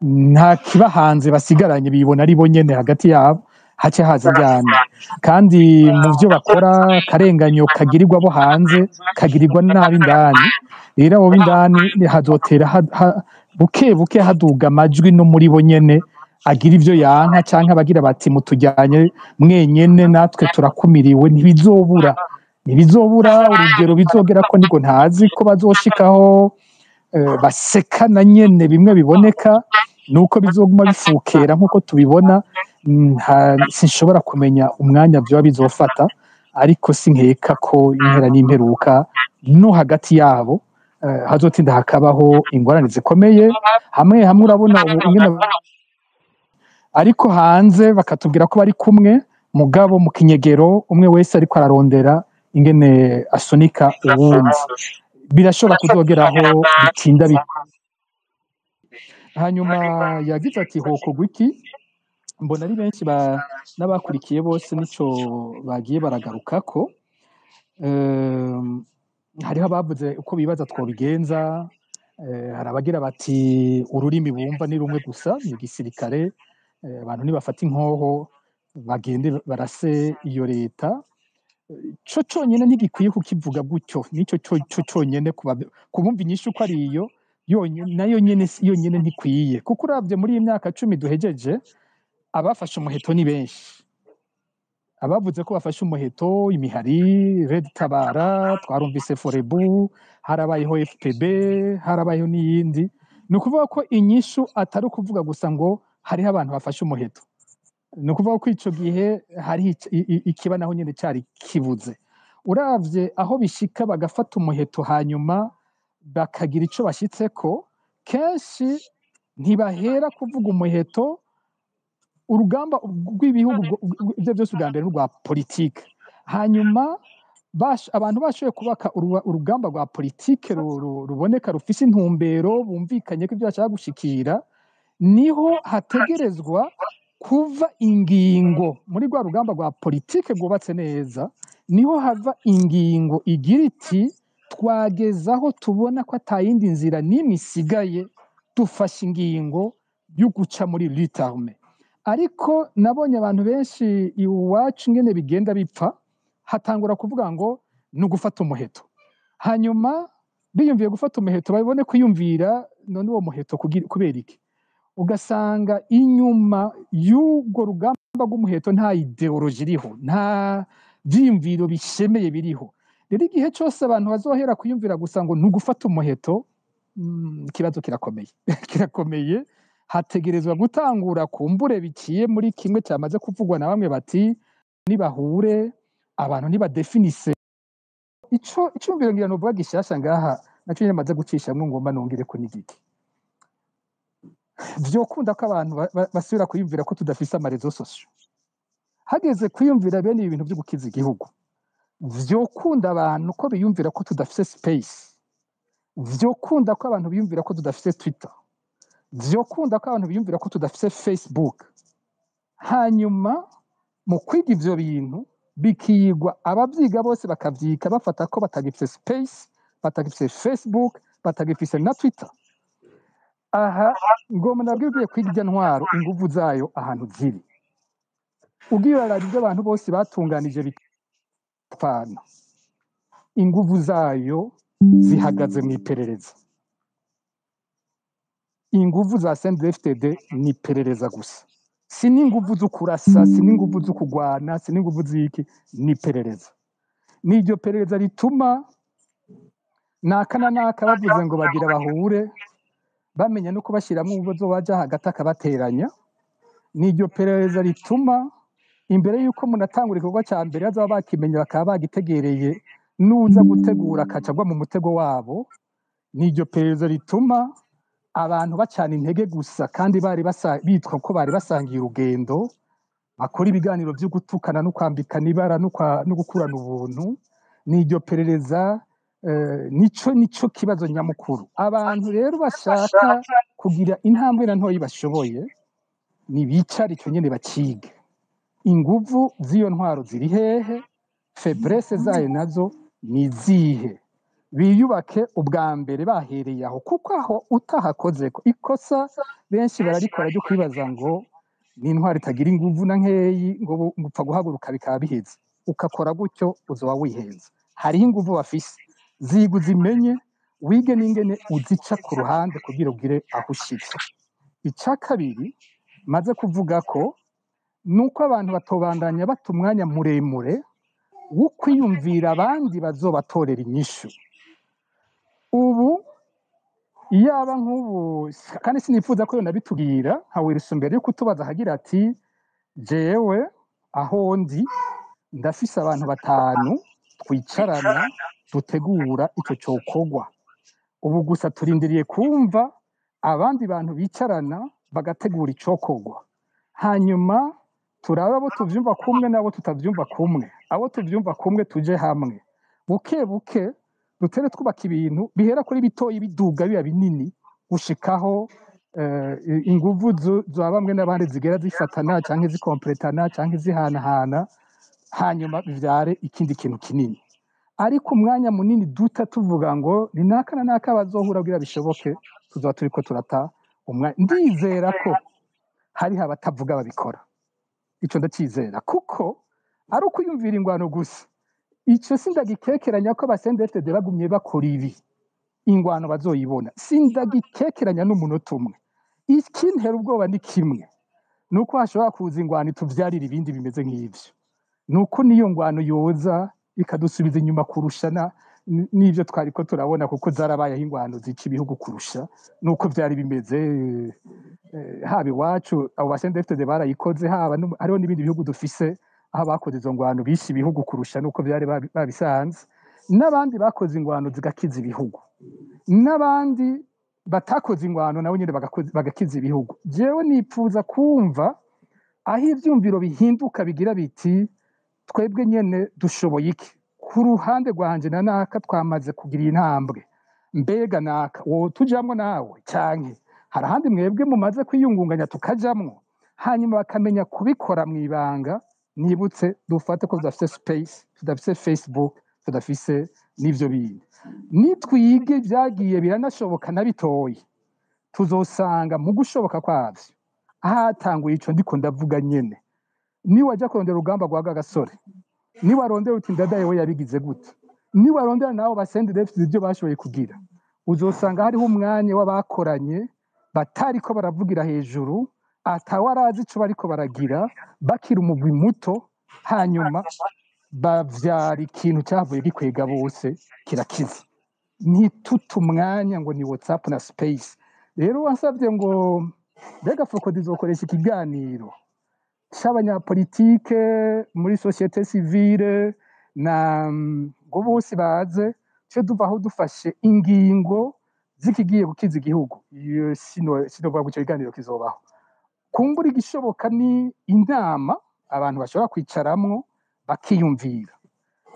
nta kibahanze basigaranye, bibona ari bo nyene hagati yabo hace haza njyana. Kandi mu vyo bakora karenganyo kagirirwa bo hanze kagirirwa nabi indani. Rero abo b'indani hazotera buke buke haduga amajwi no muri bo nyene agira ivyo yanka, canke abagira bati mutujyanye mwenyene natwe turakumiriwe. Ntibizobura urugero bizogera ko niko ntazi ko bazoshikaho basekana nyene bimwe biboneka nuko bizoguma bifukera nk'uko tubibona. Sinshobora kumenya umwanya vyoba bizofata, ariko sinkeka ko impera n'imperuka no hagati yabo hazotinda hakabaho ingorane zikomeye. Hamwe hamwe urabona ubu ingene ariko hanze bakatubwira ko bari kumwe, mugabo mu kinyegero umwe wese ariko ararondera ingene asunika uwundi. Birashobora kuzogeraho bitinda hanyuma yagize ati hokorwa iki. Mbona ari benshi n'abakurikiye bose nico bagiye baragarukako. Hariho abavuze uko bibaza twobigenza, hari abagira bati ururimi bumva ni rumwe gusa mu gisirikare, abantu nibafata inkoho bagende barase iyo leta. Co conyene ntigikwiye kukivuga gutyo, nico co conyene kubumva inyishu ko ari iyo nayo nyene ntikwiye, kuko uravye muri iyi myaka 10 duhejeje abafashe umuheto ni benshi. Abavuze ko bafashe umuheto, imihari Red Tabara, twarumvise Forebu, harabayeho FPB, harabayeho n'iyindi. Ni ukuvuga ko inyishu atari ukuvuga gusa ngo hariho abantu bafashe umuheto. Ni ukuvuga ko ico gihe hari ikiba naho nyene cari kibuze. Uravye aho bishika bagafata umuheto hanyuma bakagira ico bashitseko, kenshi ntibahera kuvuga umuheto. Urugamba rw'ibihugu ivyo vyose bwa mbere rwa politike, hanyuma abantu bashoboye kubaka urugamba rwa politike ruboneka, rufise intumbero, bumvikanye ko ivyo bashaka gushikira, niho hategerezwa kuva ingingo muri rwa rugamba rwa politike rwubatse neza. Niho hava ingingo igira iti twagezaho tubona ko atayindi nzira n'imwe isigaye, dufashe ingingo yo guca muri lutte armée. Ariko nabonye abantu benshi iwacu ingene bigenda bipfa, hatangura kuvuga ngo ni ugufata umuheto, hanyuma biyumviye gufata umuheto babone kwiyumvira none uwo muheto kubera iki. Ugasanga inyuma y'ubwo rugamba rw'umuheto nta ideoloji iriho, nta vyiyumviro bishemeye biriho. Rero igihe cyose abantu bazohera kwiyumvira gusa ngo ni ugufata umuheto, ikibazo kirakomeye kirakomeye. Hategerezwa gutangura kumbure biciye muri kimwe cyamaze kuvugwa na bamwe bati nibahure abantu nibadefinise icumviro ngira novuga gishasha ngaha naco nyamaze gucishamwe ngomba nongere ko n'igiki. Vyokunda ko abantu basubira kwiyumvira ko tudafise amarezo sosio, hageze kwiyumvira bene ibintu byo gukiza igihugu. Vyokunda abantu ko biyumvira ko tudafise space, vyokunda ko abantu biyumvira ko tudafise Twitter, vyokunda ko abantu biyumvira ko tudafise Facebook. Hanyuma mu kwiga ivyo bintu bikigwa, abavyiga bose bakavyika bafata ko batagifise space, batagifise Facebook, batagifise na Twitter. Aha ngoma nabwiye kwiga irya ntwaro inguvu zayo ahantu ziri. Ugiye ivyo abantu bose batunganije bitapana, inguvu zayo zihagaze mu iperereza. Inguvu za CNDD-FDD ni iperereza gusa, si n'inguvu zo kurasa, si n'inguvu zo kugwana, si n'inguvu z'iki, ni iperereza. N'iryo perereza rituma naka bavuze ngo bagira bahure bamenya nuko bashiramwo ubuzo waja hagati akabateranya. N'iryo perereza rituma imbere yuko munatangura igikorwa ca mbere bazaba bakimenya bakaba bagitegereye nuza gutegura akacagwa mu mutego wabo. N'iryo perereza rituma abantu bacana intege gusa kandi bari bitwa ko bari basangiye urugendo, bakora ibiganiro vyo gutukana no kwambikana ibara no gukurana ubuntu. N'iryo perereza nico kibazo nyamukuru. Abantu rero bashaka kugira intambwe na ntoyi bashoboye, ni bicare ico nyene bacige. Inguvu z'iyo ntwaro ziri hehe, faiblesse zayo nazo ni zihe, biyubake ubwa mbere bahereye aho, kuko aho utahakozeko ikosa benshi bararikora ryo kwibaza ngo ni intwaro itagira inguvu na nkeyi, ngo upfa guhaguruka bikaba biheze. Ukakora gutyo uzoba wihenze. Hariho inguvu bafise, ziga uzimenye, wige n'ingene uzica ku ruhande kugira ugire aho ushitse. Ica kabiri maze kuvuga ko nuko abantu batobandanya bata umwanya muremure wo kwiyumvira abandi bazobatorera inyishu. Ubu iyaba nk'ubu kandi sinifuza ko yonabitubwira nka Wilson mbere yo kutubaza ahagira ati jewe aho ndi ndafise abantu batanu twicarana dutegura ico cokogwa ubu gusa turindiriye kumva abandi bantu bicarana bagategura icokogwa hanyuma turaba abo tuvyumva kumwe n'abo tutavyumva kumwe abo tuvyumva kumwe tuje hamwe buke buke dutere twubaka ibintu bihera kuri bitoyi biduga biba binini gushikaho inguvu za bamwe n'abandi zigera zifatana canke zikompletana canke zihanahana hanyuma bivyare ikindi kintu kinini ariko umwanya munini duta tuvuga ngo ni naka na naka bazohura kugira bishoboke tuzoba turiko turata umwanya ndizera ko hariho abatavuga babikora ico ndacizera kuko ari ukuyumvira ingwano gusa ico sindagikekeranya ko abasendefide bagumye bakora ibi ingwano bazoyibona sindagikekeranya n'umunota umwe ikintera ubwoba ni kimwe nuko hashobora kuza ingwano ituvyarira ibindi bimeze nk'ivyo nuko niyo ngwano yoza ikadusubiza inyuma kurushana n'ivyo twariko turabona kuko zarabayeho ingwano zica ibihugu kurusha nuko vyari bimeze haba iwacu abo basendefide barayikoze haba hariho n'ibindi bihugu dufise aho bakoze izo ngwano bishe ibihugu kurusha nuko vyari babisanze n'abandi bakoze ingwano zigakiza ibihugu n'abandi batakoze ingwano nabo nyene bagakiza ibihugu jewe nipfuza kumva aho ivyumviro bihinduka bigira biti twebwe nyene dushoboye iki ku ruhande rwanje na naka twamaze kugira intambwe mbega naka wo tujamwo nawe canke hari ahandi mwebwe mumaze kwiyungunganya tukajamwo hanyuma bakamenya kubikora mw'ibanga nibutse dufate ko tudafise space tudafise Facebook tudafise n'ivyo bindi nitwige vyagiye biranashoboka na bitoyi tuzosanga mu gushoboka kwavyo ahatanguye ico ndiko ndavuga nyene niwajya kurondera urugamba rwa gasore niwarondera uti ndadaye we yabigize gute niwarondera nawe basendefide ibyo bashoboye kugira uzosanga hariho umwanya w'abakoranye batariko baravugira hejuru atawarazi ico bariko baragira bakira umugwi muto hanyuma bavyara ikintu cyavuye gikwega bose kirakiza ntituta umwanya ngo ni WhatsApp na space rero wasabye ngo mbega Focode izokoresha ikiganiro c'abanyapolitike muri societe civile na ngo bose baze cyo duvaho dufashe ingingo zikigiye gukiza igihugu iyo sinovuga ngo ico kiganiro kizobaho kumbura igishoboka ni inama abantu bashobora kwicaramwo bakiyumvira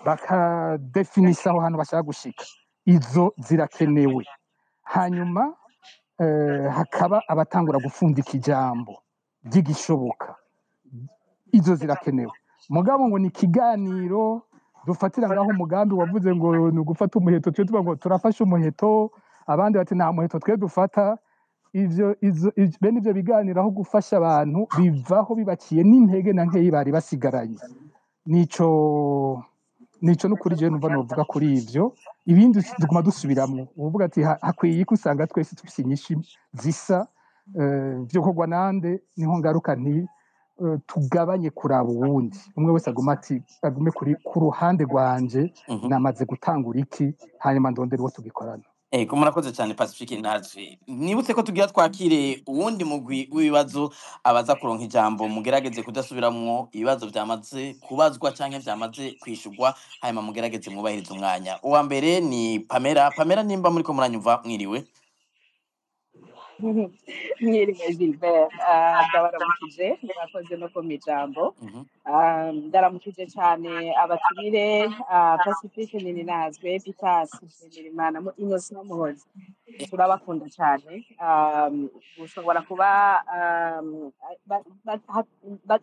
bakadefinisa aho hantu bashaka gushika izo zirakenewe hanyuma hakaba abatangura gufundika ijambo ry'igishoboka izo zirakenewe mugabo ngo ni ikiganiro dufatira ngaho umugambi wavuze ngo ni ugufata umuheto twe tuvuga ngo turafashe umuheto abandi bati nta muheto twe dufata bene ivyo biganiro aho gufasha abantu bivaho bibakiye n'intege na nkeyi bari basigaranye nico n'ukuri jewe numva novuga kuri ivyo ibindi duguma dusubiramwo uvuga ati hakwiye ko usanga twese dufise inyinshi zisa vyo kogwa nande niho ngaruka nti tugabanye kuraba uwundi umwe wese agume ku ruhande rwanje namaze gutangura iki hanyuma ndondera uwo tugikorana Ego murakoze cyane Pacifique Naje nibutse ko tugira twakire uwundi mugwi w'ibibazo abaza kuronka ijambo mugerageze kudasubiramwo ibibazo vyamaze kubazwa canke vyamaze kwishurwa hanyuma mugerageze mwubahiriza umwanya uwa mbere ni Pamela nimba muriko muranyumva mwiriwe mwiriwe Gilbert ndabaramukije murakoze no kumpa ijambo ndaramukije cyane abatumire Pacifique Ninazwe Pitas Nshimirimana Innocent Muhozi turabakunda cyane gushobora kuba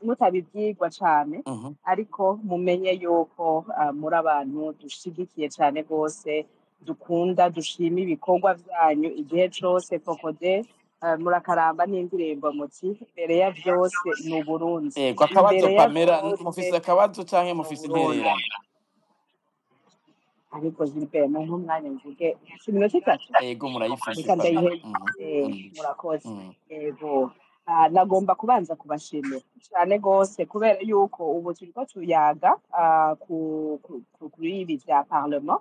mutabibyigwa cyane ariko mumenye yuko muri abantu dushigikiye cyane rwose dukunda dushima ibikorwa byanyu igihe cyose Focode murakaramba n'indirimbo muti imbere ya byose ni Uburundi ego akabazo Pamela mufise akabazo canke mufise intererano ariko Gilbert mu mwanya mvuge iminota itatu ego murayifise reka ndayiheze murakoze ego nagomba kubanza kubashimira cyane rwose kubera yuko ubu turiko tuyaga kuri ibi vya parlement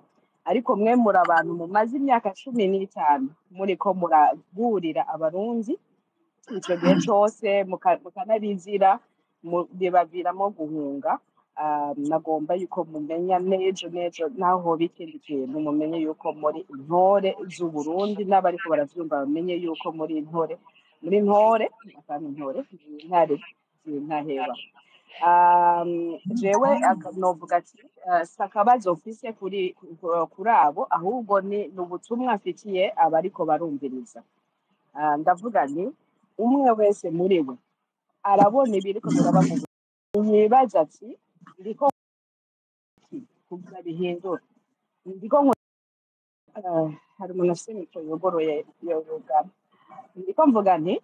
ariko mwe muri abantu mumaze imyaka 15 muriko muragurira abarundi ico gihe cose mukanabizira bibaviramo guhunga. Nagomba yuko mumenya nejo naho bikindi kintu mumenye yuko muri intore z'Uburundi n'abariko baravyumva bamenye yuko muri intore kandi intore ntaheba. Jewe novuga ati sakabazo mfise kuri abo ahubwo ni ubutumwa mfitiye abariko barumviriza. Ndavuga ni umwe wese muri we arabona ibiriko biraba mu yibaza ati ndiko kugira bihindura ndiko hari umuntu afite mikoro yogoroye yogana ndiko mvuga nti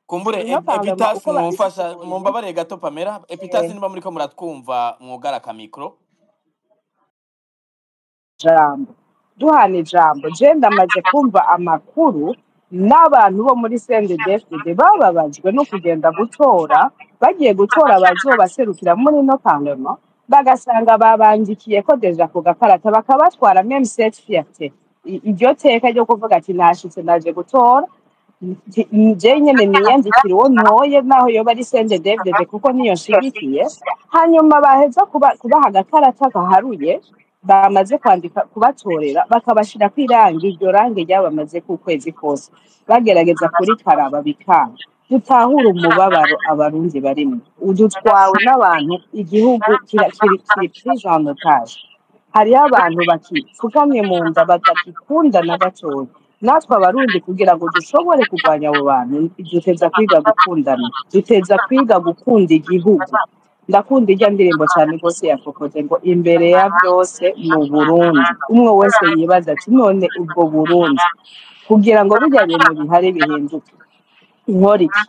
kumbure Epitasi mumfasha mumbabarire gato Pamela Epitasi niba muriko muratwumva mwugara ka mikro jambo duhana ijambo je ndamaze kumva amakuru n'abantu bo muri CNDD-FDD bababajwe no kugenda gutora bagiye gutora bazobaserukira muri no parlement bagasanga babandikiye ko deja ku gakarata bakabatwara même cette fierté iryo teka ryo kuvuga ati nashitse naje gutora je nyene niyandikira uwo ntoye naho yoba ari CNDD-FDD kuko niyo nshigikiye hanyuma baheza kubaha agakarata gaharuye bamaze kwandika kubatorera bakabashira kwirangi iryo rangi ryabamaze ku kwezi kose bagerageza kuri karaba bikanga dutahura umubabaro abarundi barimo udutwawe n'abantu igihugu kiri prise en otage hariho abantu bakipfukamye mu nda batakikunda na gatoya natwe abarundi kugira ngo dushobore kurwanya abo bantu duteza kwiga gukundana duteza kwiga gukunda igihugu. Ndakunda ijya ndirimbo cyane rwose yakokoze ngo imbere ya byose mu Burundi umwe wese yibaza ati none ubwo Burundi kugira ngo bijya bintu bihari bihinduke nkora iki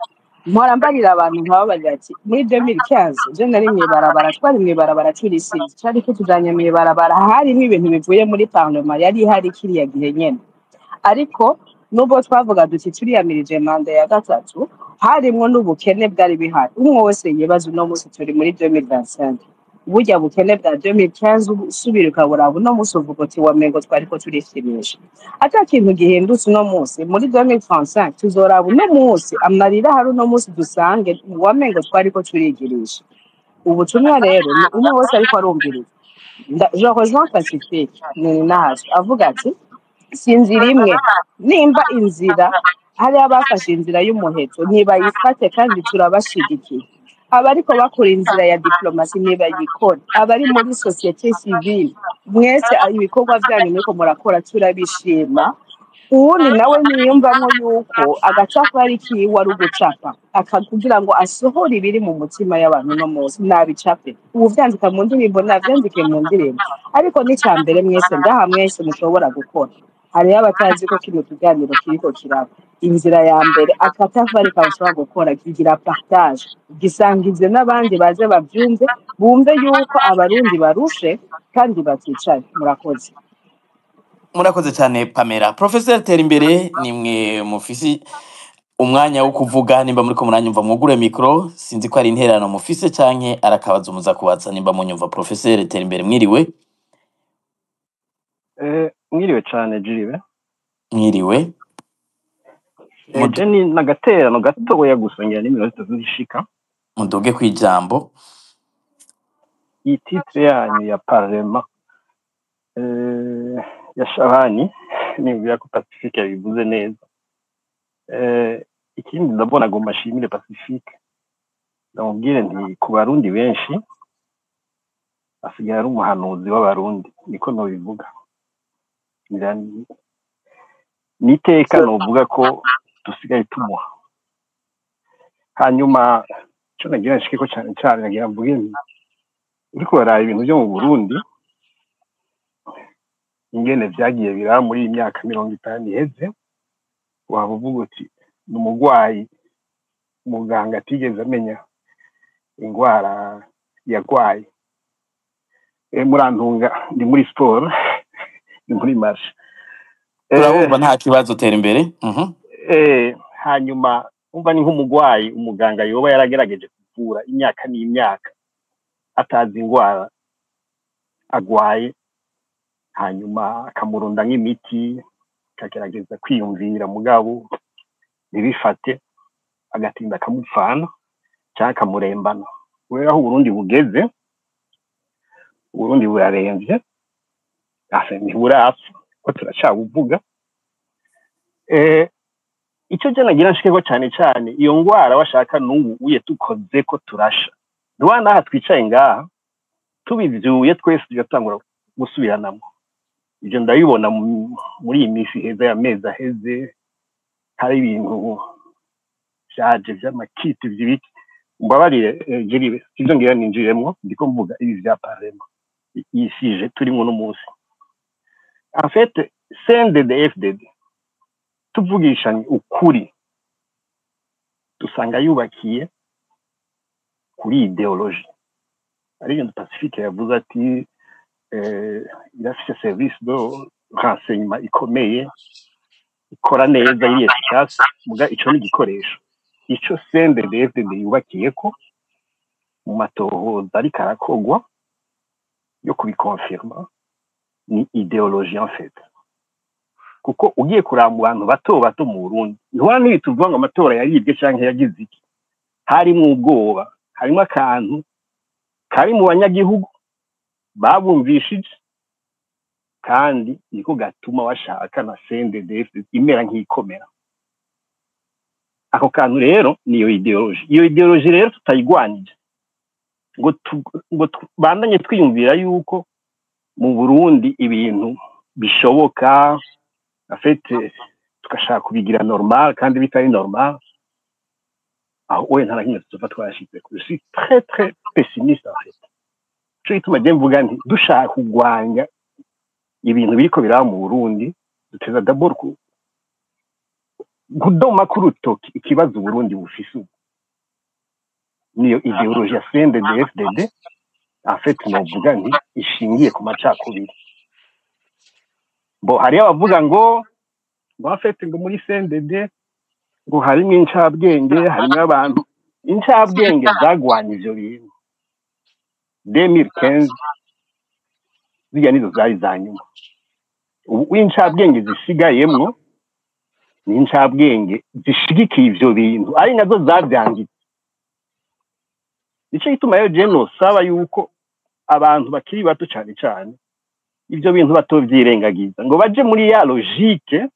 mpora mbarira abantu nkababaza ati muri 2015 je nari mwibarabara twari mwibarabara turisize cyari ko tujanye mwibarabara harimo ibintu bivuye muri parlement yari hari kiriya gihe nyene ariko nubwo twavuga duti turiyamirije manda ya gatatu harimo n'ubukene bwari bihari umwe wese yibaza uno munsi turi muri 2025 burya bukene bwa 2015 usubira ukabura uno munsi uvuga uti wamengo twari ko turishimisha ata kintu gihindutse uno munsi muri 2035 tuzoraba uno munsi amarira hari uno munsi dusange wamengo twari ko turigirisha ubutumwa rero ni umwe wese ariko arumviriza je rejoins Pacifique ni nahaje avuga ati sinzira imwe nimba inzira hari abafashe inzira y'umuheto ntibayifate kandi turabashigikiye abariko bakora inzira ya diplomasi ntibayikore abari muri societe civile mwese ibikorwa byanyu niko murakora turabishima uwundi nawe niyumvamo yuko agacapa kiwe ari ugucapa akakugira ngo asohore ibiri mu mutima y'abantu no munsi nabicape ubu vyandika mu ndirimbo navyandike mu ndirimbo ariko n'icyambere mwese ngaha mwese mushobora gukora hariho abatazi ko kino kiganiro kiriko kiraba inzira ya mbere akatavari kawushobora gukora kigira partage gisangize n'abandi baze bavyumve bumve yuko abarundi barushe kandi baticaye murakoze cyane Pamela Professor Terimbere nimwe mufisi umwanya wo kuvuga nimba muri ko muranyumva mwugure mikro sinzi ko ari interano mufise canke arakabaza umuza kubatsa nimba munyumva Professor Terimbere mwiriwe mwiriwe cyane jiribe mwiriwe ni nagaterano gatoya gusongera n'iminota zishika mudoge kwijambo iyi titre yanyu ya parlement ya Shabani nimbira ko Pacifique yabivuze neza ikindi ndabona ngo mashimire Pacifique ndamubwire nti ku barundi benshi asigaye ari umuhanuzi w'abarundi niko nobivuga niteka novuga ko dusigaye tumuha hanyuma cyo nagira nshikiko cyane cyane nagira mvuge nti uriko baraba ibintu byo mu Burundi ingene vyagiye biraba muri imyaka 50 iheze waba uvuga uti n'umugwayi muganga atigeze amenya ingwara yagwaye murantunga ndi muri sport ndi muri marche urabumva nta kibazo tera imbere hanyuma umva ni nk'umugwayi umuganga yoba yaragerageje kuvura imyaka n'imyaka atazi ingwara agwaye hanyuma akamurunda nk'imiti akagerageza kwiyumvira mugabo ntibifate agatinda akamupfana cyangwa akamurembana kubera aho Uburundi bugeze Uburundi burarembye ntiburapfa ko turacabuvuga icyo cyo nagira nshikeko cyane cyane iyo ngwara bashaka n'ubu uye tukoze ko turasha duhana aha twicaye ngaha tubivyuye twese tugatangura gusubiranamo ibyo ndabibona muri iyi minsi heza ya mezi aheze hari ibintu byaje by'amakiti by'ibiki mbabarire jeribe sivyo ngira ninjiremwo ndiko mvuga ibi vya parlement yisije turimo n'umunsi en fait CNDD-FDD tuvugishanye ukuri dusanga yubakiye kuri ideologie ari ibintu Pacifique yavuze ati irafise service de renseignement ikomeye ikora neza iri efficace muga ico ni igikoresho ico CNDD-FDD yubakiyeko mu matohoza ariko arakogwa yo kubikonfirma ni ideologie en fait kuko ugiye kuraba mu bantu bato mu Burundi ntwa ntituvuga ngo amatora yaribwe canke yagize iki harimo ubwoba harimo akantu kari mu banyagihugu babumvishije kandi niko gatuma bashaka na CNDD-FDD imera nk'ikomera ako kantu rero niyo ideologie rero tutayigwanije ngo bandanye twiyumvira yuko mu Burundi ibintu bishoboka afite tukashaka kubigira normal kandi bitari normal aho we ntarakimwe tuva twashitse je suis très pessimiste en fait cyo ituma je mvuga nti dushaka kugwanya ibintu biriko biraba mu Burundi duteza d'abord kudoma kurutoki ikibazo Burundi bufise niyo ideologie ya CNDD-FDD en fait novuga nti ishingiye ku macakubiri bo hari abavuga ngo en fait ngo muri CNDD ngo harimo incabwenge harimo abantu incabwenge zagwanya ivyo bintu 2015 ziga nizo zari zanyuma ubu incabwenge zisigayemwo ni incabwenge zishigikiye ivyo bintu ari nazo zavyangitse ico gituma yo jeno saba yuko abantu bakiri bato cyane cyane ibyo bintu batovyirengagiza ngo baje muri ya logique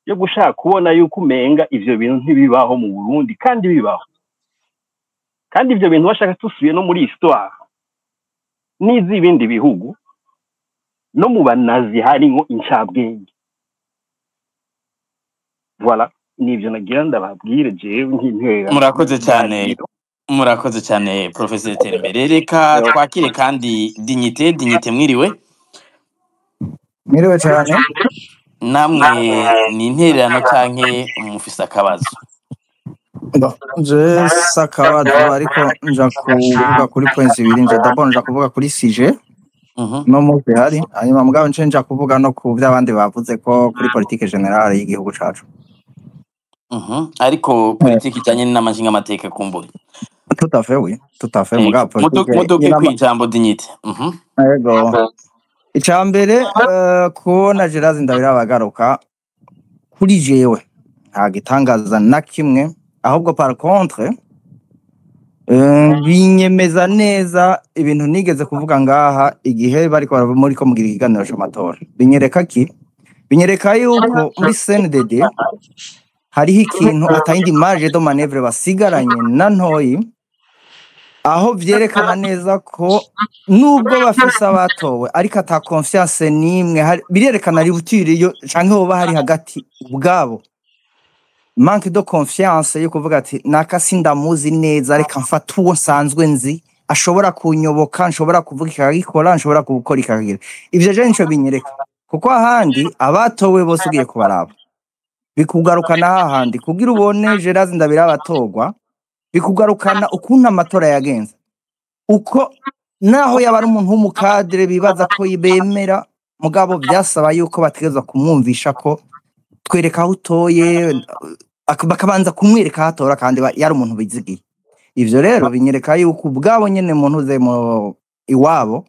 yo gushaka kubona yuko umenga ivyo bintu ntibibaho mu Burundi kandi bibaho kandi ivyo bintu bashaka tusubiye no muri histoire n'izibindi bihugu no mu banazi harimo incabwenge voilà nivyo nagira ndababwire jewe nk'intera murakoze cyane Professeur Terembere reka twakire kandi dignité mwiriwe cyane namwe ni intererano canke mufise akabazo je sakabazo ariko nja kuvuga kuri points ibiri nje d'abord nja kuvuga kuri sujet no muzi hari hanyuma mugabo nja kuvuga no ku by'abandi bavuze ko kuri politique generale y'igihugu cacu ariko politique ijanye n'amashinga amateka kumbure tout à fait mugabo politique muduke kwijambo dignité yego icambere kubona Gerazi Ndabira bagaruka kuri jewe nta gitangaza na kimwe ahubwo par contre binyemeza neza ibintu nigeze kuvuga ngaha igihe bariko muri ko mugira ikiganiro cy'amatora binyereka yuko muri CNDD hariho ikintu atayindi marge de manœuvre basigaranye na ntoyi aho vyerekana neza ko nubwo bafise abatowe ariko ata confiance nimwe birerekana ributiriyo canke hoba hari hagati ubwabo manque de confiance yo kuvuga ati nakasi ndamuzi neza reka mfata uwo nsanzwe nzi ashobora kunyoboka nshobora kuvuga ikagikora nshobora gukora ikagira ivyo je nico binyereka kuko ahandi abatowe bose ugiye kubaraba bikugarukana hahandi kugira ubone Gerazi Ndabira abatogwa bikugarukana ukuntu amatora yagenze uko naho yaba ari umuntu w'umukadire bibaza ko bemera mugabo byasaba yuko bategezwa kumwumvisha ko twereka aho utoye bakabanza kumwereka hatora kandi yari umuntu bizigiye ivyo rero binyereka yuko ubwabo nyene muntu uze mu iwabo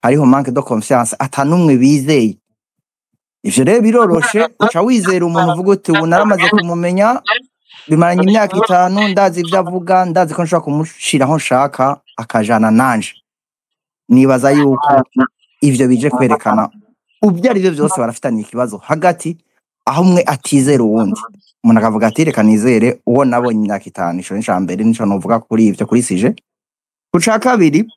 hariho manque de confiance atanumwe bizeye. Ivyo rero biroroshe uca wizera umuntu uvuga uti ubu naramaze kumumenya bimaranye imyaka 5 ndazi ivyo avuga ndazi ko nshobora kumushiraho nshaka akajana nanje. Nibaza yuko ivyo bije kwerekana ubyo ari byo byose barafitanye ikibazo hagati aho umwe atizera uwundi. Umuntu akavuga ati reka nizere uwo nabonye imyaka 5 ico ni cambere nico novuga kuri ivyo kuri sije. Kuca kabiri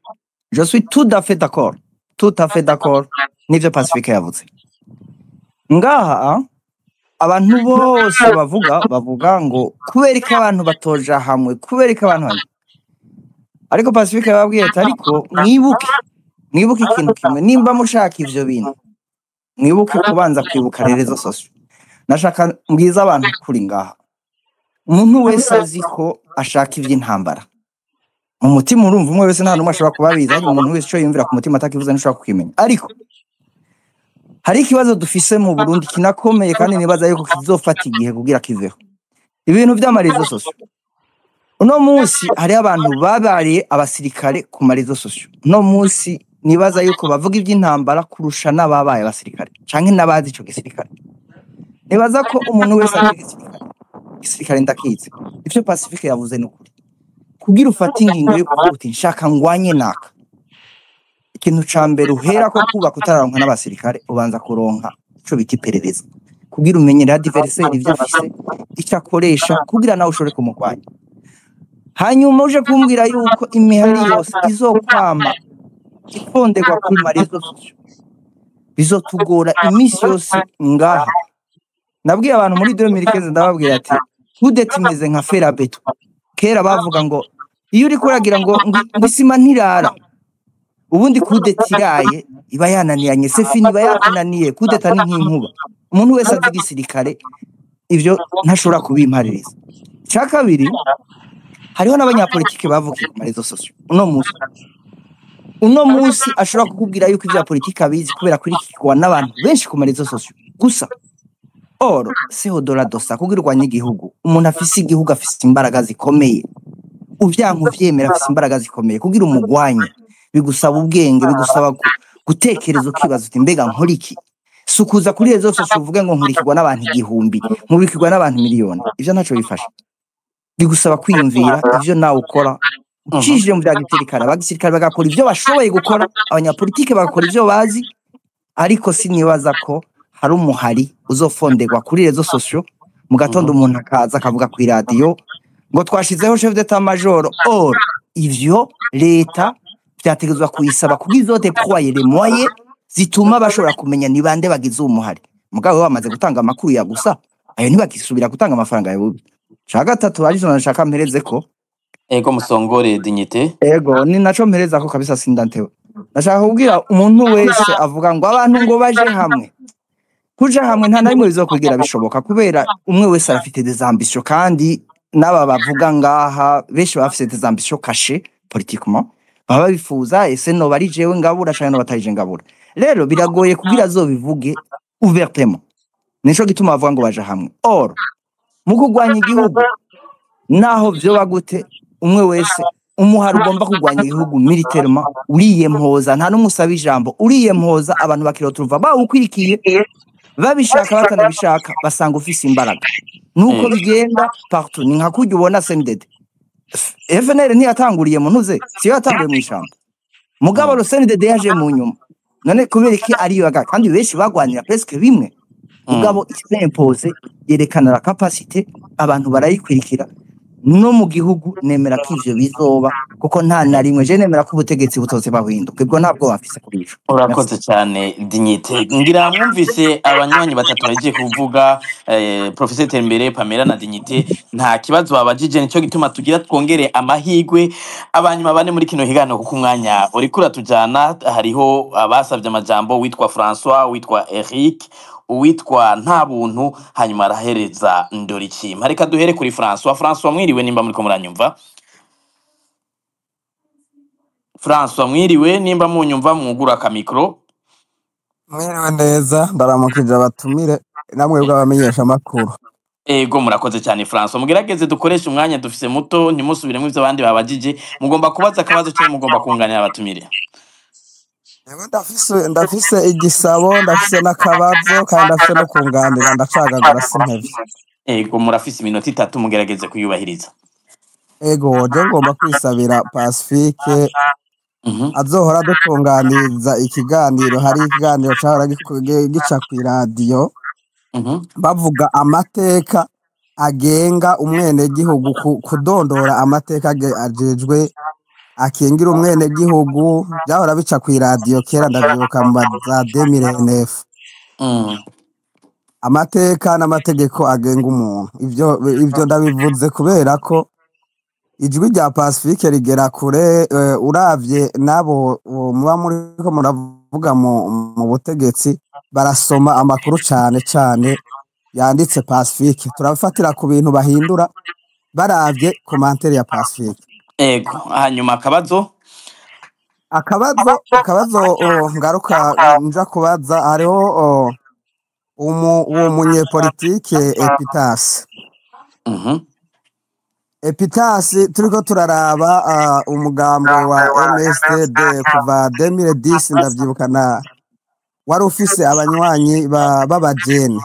je suis tout à fait d'accord n'ivyo Pacifique yavuze. Ngaha abantu bose bavuga ngo kubera ko abantu batoja hamwe ariko Pacifique yababwiye ati ariko mwibuke ikintu kimwe nimba mushaka ivyo bintu mwibuke kubanza kwibuka rezo sosio. Nashaka mbwiza abantu kuri ngaha umuntu wese azi ko ashaka ivy'intambara mu mutima urumva umwe wese nta numwe ashobora kubabiza ari umuntu wese cyo yumvira ku mutima atakivuze n'ushaka kukimenya. Ariko hari ikibazo dufise mu Burundi kinakomeye kandi nibaza yuko kizofata igihe kugira kiveho ibintu vy'amarezo sosio. Uno munsi hari abantu babariye abasirikare ku marezo sosio. Uno munsi nibaza yuko bavuga ivy'intambara kurusha n'ababaye abasirikare canke n'abazi ico gisirikare. Nibaza ko umuntu wese aje gisirikare ndakizi ivyo Pacifique yavuze n'ukuri kugira ufata ingingo yo kuvuga uti nshaka ngwanye naka. Ikintu ca mbere uhera ko kubaka utararonka n'abasirikare ubanza kuronka ico bita iperereza kugira umenyera adversaire ivyo afise icyo akoresha kugira nawe ushobore kumugwanya. Hanyuma uje kumbwira yuko imihari yose izokwama ifonderwa kuri marezo sosio bizotugora imisi yose ngaha. Nabwiye abantu muri 2015 ndababwiye ati kudeta imeze nka ferabeto. Kera bavuga ngo iyo uri kuragira ngo isima ntirara ubundi kudeta iraye iba yananiranye sefini iba yakunaniye kudeta ni nk'inkuba. Umuntu wese azi gisirikare ivyo ntashobora kubimpaririza. Cya kabiri hariho n'abanyapolitike bavukiye ku marezo sosio. Uno munsi ashobora kukubwira yuko ivya politike abizi kubera kurikirwa n'abantu benshi ku marezo sosio gusa. Oro seho dosa kugirwanya igihugu umuntu afise igihugu afise imbaraga zikomeye uvyanka uvyemera afise imbaraga zikomeye kugira umugwanye bigusaba ubwenge bigusaba gutekereza ukibaza uti mbega nkora iki sukuza kuri rezo sosio uvuge ngo nkurikirwa n'abantu 1000 nkurikirwa n'abantu miliyoni ivyo ntaco bifasha bigusaba kwiyumvira ivyo nawe ukora ucishije mu bya gisirikare abagisirikare bagakora ivyo bashoboye gukora abanyapolitike bagakora ivyo bazi ariko sinibaza ko hari umuhari uzofonderwa kuri rezo sosio mu gatondo umuntu akaza akavuga ku radio ngo twashizeho chef d'état major or ivyo leta byategezwa kuyisaba kugizote deployer les moyens zituma bashobora kumenya ni bande bagize umuhari. Mugabo bamaze gutanga amakuru ya gusa ayo ntibakisubira gutanga amafaranga yawe. Ca gatatu arizo nashaka mpereze ko ego musongore dignité ego ni naco mpereza ko kabisa sindantewe. Nashaka kubwira umuntu wese avuga ngo abantu ngo baje hamwe kuja hamwe nta narimwe bizokugira bishoboka kubera umwe wese arafite des ambitions kandi naba bavuga ngaha benshi bafite des ambitions cachées politiquement baba bifuza ese no bari jewe ngabura cyane no batarije ngabura. Rero biragoye kugira zo bivuge ouvertement nico gituma bavuga ngo baje hamwe. Or mu kugwanya igihugu naho byo bagute umwe wese umuhari ugomba kugwanya igihugu militairement uriyempoza nta n'umusabi ijambo uriyempoza abantu bakirotuva bawukwikiye babishaka batanabishaka basanga ufise imbaraga nuko bigenda partout. Ni nka kujya ubona CNDD FNL ntiyatanguriye mu ntuze siyo yatanguye mu ishamba mugabo ro CNDD yaje mu nyuma none kubera iki ari yo kandi benshi bagwanira presque bimwe mugabo impose yerekana la capacité abantu barayikwirikira no mu gihugu nemera ko ivyo bizoba kuko nta narimwe je nemera ko ubutegetsi butose bahinduka ubwo ntabwo bafise kuri ico. Urakoze cyane dignité. Ngira mwumvise abanywanyi batatu bagiye kuvuga Professeur Tembere Pamela na dignité nta kibazo babajije nico gituma tugira twongere amahigwe abanyuma bane muri kino higano kuko umwanya uri kura tujana. Hariho abasavye amajambo witwa François witwa Eric uwitwa nta buntu hanyuma arahereza Ndorikima. Reka duhere kuri François mwiriwe nimba muri ko muranyumva. François mwiriwe nimba munyumva mwugura ka micro. Mwiriwe neza ndaramukije abatumire namwe bw'abamenyesha makuru. Ego murakoze cyane François mugerageze dukoresha umwanya dufise muto ntimusubiremo ivyo abandi babajije mugomba kubaza akabazo cyo mugomba kunganira abatumire. Yewe ndafise igisabo ndafise n'akabazo kandi ndafise no kunganira ndacagagura sintevye. ego murafise iminota 3 mugerageze kuyubahiriza. Ego je ngomba kwisabira Pacifique azohora dutunganiriza ikiganiro, hari ikiganiro cahora gica kw'iradiyo bavuga amateka agenga umwenegihugu, kudondora amateka ajejwe akingira umwenegihugu, byahora bica kw'iradiyo kera ndavyibuka mu za 2009. Amateka n'amategeko agenga umuntu, ivyo ndabivuze kubera ko ijwi rya Pacifique rigera kure, uravye nabo muba muriko muravuga mu butegetsi barasoma amakuru cane cane yanditse Pacifique, turafatira ku bintu bahindura baravye commentaire ya Pacifique. Ego hanyuma akabazo ngaruka nja kubaza, hariho uwo munyepolitike Epitasi turiko turaraba umugambwe wa MSD kuva 2010 ndavyibukana wari ufise abanywanyi b'abajene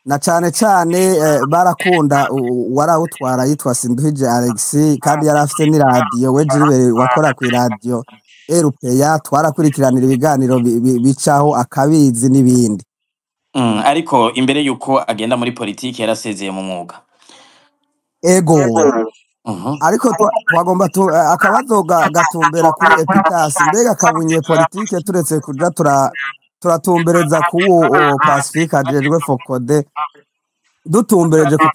na cane cane barakunda warawutwara yitwa Sinduhije Alexis, kandi yari afite n'iradiyo we Gilbert wakora kw'iradiyo RPA, twarakurikiranira ibiganiro bicaho akabizi n'ibindi. Ariko imbere yuko agenda muri politiki yarasezeye mu mwuga. Ego ariko twagomba akabazo gatumbera kuri Epitasi, mbega kabunye politike turetse kuja turatumbereza kuwo Pacifique ajejwe Fokode, dutumbereje ku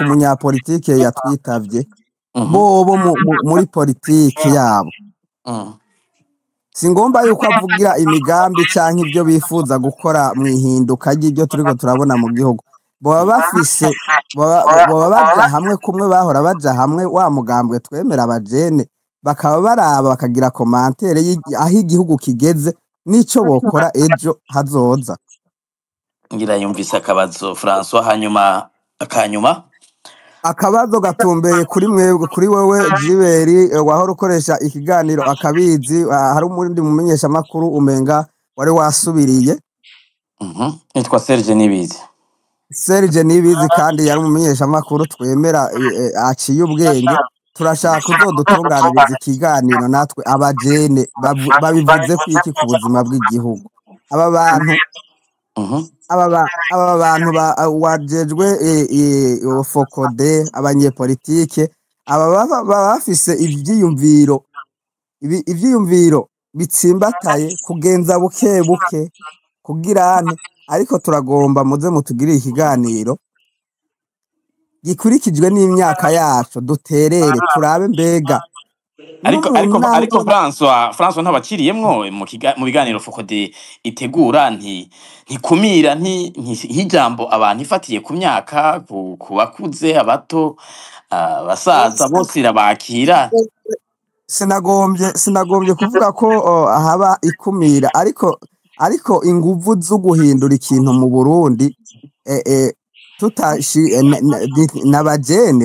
munyapolitike yatwitavye bobo muri politike yabo. Singomba yuko avugira imigambi canke ivyo bifuza gukora mwihinduka ry'ibyo turiko turabona mu gihugu. Boba baja hamwe kumwe bahora baja hamwe wa mugambwe twemera abajene, bakaba baraba bakagira commentaire aho igihugu kigeze nico bokora ejo hazoza. Ngira yumvise akabazo François, hanyuma akabazo gatumbeye kuri mwebwe, kuri wewe Gilbert wahora ukoresha ikiganiro akabizi, hari umundi mumenyesha makuru umenga wari wasubiriye. Nitwa Serge Nibizi kandi yari umumenyesha makuru twemera aciye ubwenge. Turashaka kuzodutunganiriza ikiganiro natwe abajene babivuze kwiki ku buzima bw'igihugu. Aba bantu wajejwe Fokode, abanyepolitike baba bafise ivyiyumviro bitsimbataye kugenza buke buke kugirane, ariko turagomba muze mutugirire ikiganiro gikurikijwe n'imyaka yacu, duterere turabe mbega. Ariko François ntabakiriyemwo mu biganiro Fokode itegura ntikumira nk'ijambo abantu ifatiye ku myaka, ku bakuze, abato, basaza bose irabakira. Sinagombye kuvuga ko haba ikumira, ariko inguvu zo guhindura ikintu mu Burundi tutashi n'abajene,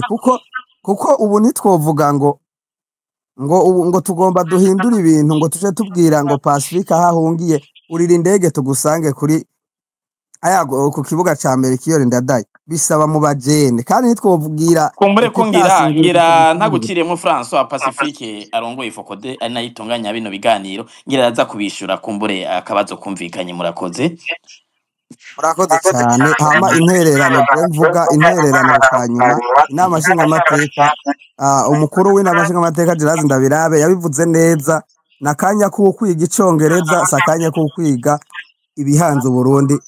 kuko ubu ntitwovuga ngo tugomba duhindura ibintu ngo tuje tubwira ngo Pacifique ahahungiye urira indege tugusange kuri ku kibuga ca Melchior Ndadaye, bisaba mu bajene kandi ntitwovugira kumbure ko ngira ntagukiriyemo François. Pacifique arongoye Fokode ari nayo itunganya bino biganiro, ngira araza kubishura kumbure akabazo kumvikanye. Murakoze cyane. Hama intererano kanyuma, inama nshingamateka, umukuru w'inama nshingamateka Girazi Ndabirabe yabivuze neza, nakanya ko kwiga icongereza sakanya ko kwiga ibihanze Burundi.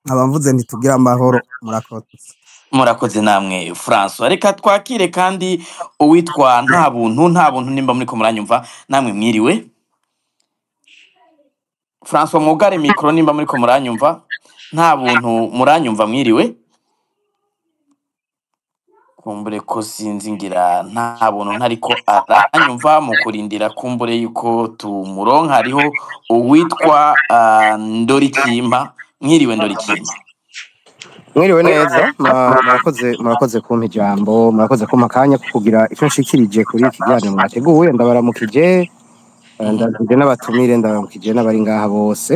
Abamvuze ntitugira amahoro. Murakoze namwe François. Reka twakire kandi uwitwa nta buntu nimba muri ko muranyumva namwe mwiriwe. François mwugare mikro nimba muri ko muranyumva. Nta buntu muranyumva mwiriwe. Kumbure ko sinzi ngira nta buntu ntariko aranyumva, mu kurindira kumbure yuko tumuronka. Hariho uwitwa Ndorikimpa. Mwiriwe Ndorikimpa. Mwiriwe neza, murakoze kumpa ijambo, murakoze kumpa akanya ko kugira icyo nshikirije kuri iki kiganiro mwateguye. Ndabaramukije ndabwije n'abatumire ndabamukije n'abari ngaha bose.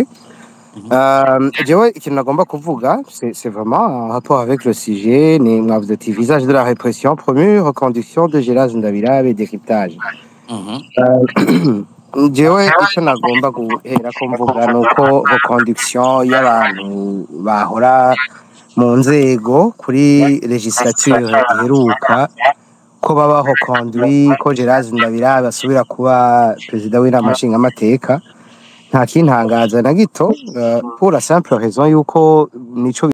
Jewe ikintu nagomba kuvuga c'est vraiment en rapport avec le sujet ni mwavuze ati visage de la répression promu reconduction de Gérard Ndabirabe décryptage. Jewe icyo nagomba guhera ko mvuga nuko reconduction y'abantu bahora mu nzego kuri legislature iheruka ko babaho conduit ko Gérard Ndabirabe asubira kuba perezida w'inama nshingamateka nta kintangaza na gito pour la simple raison yuko nico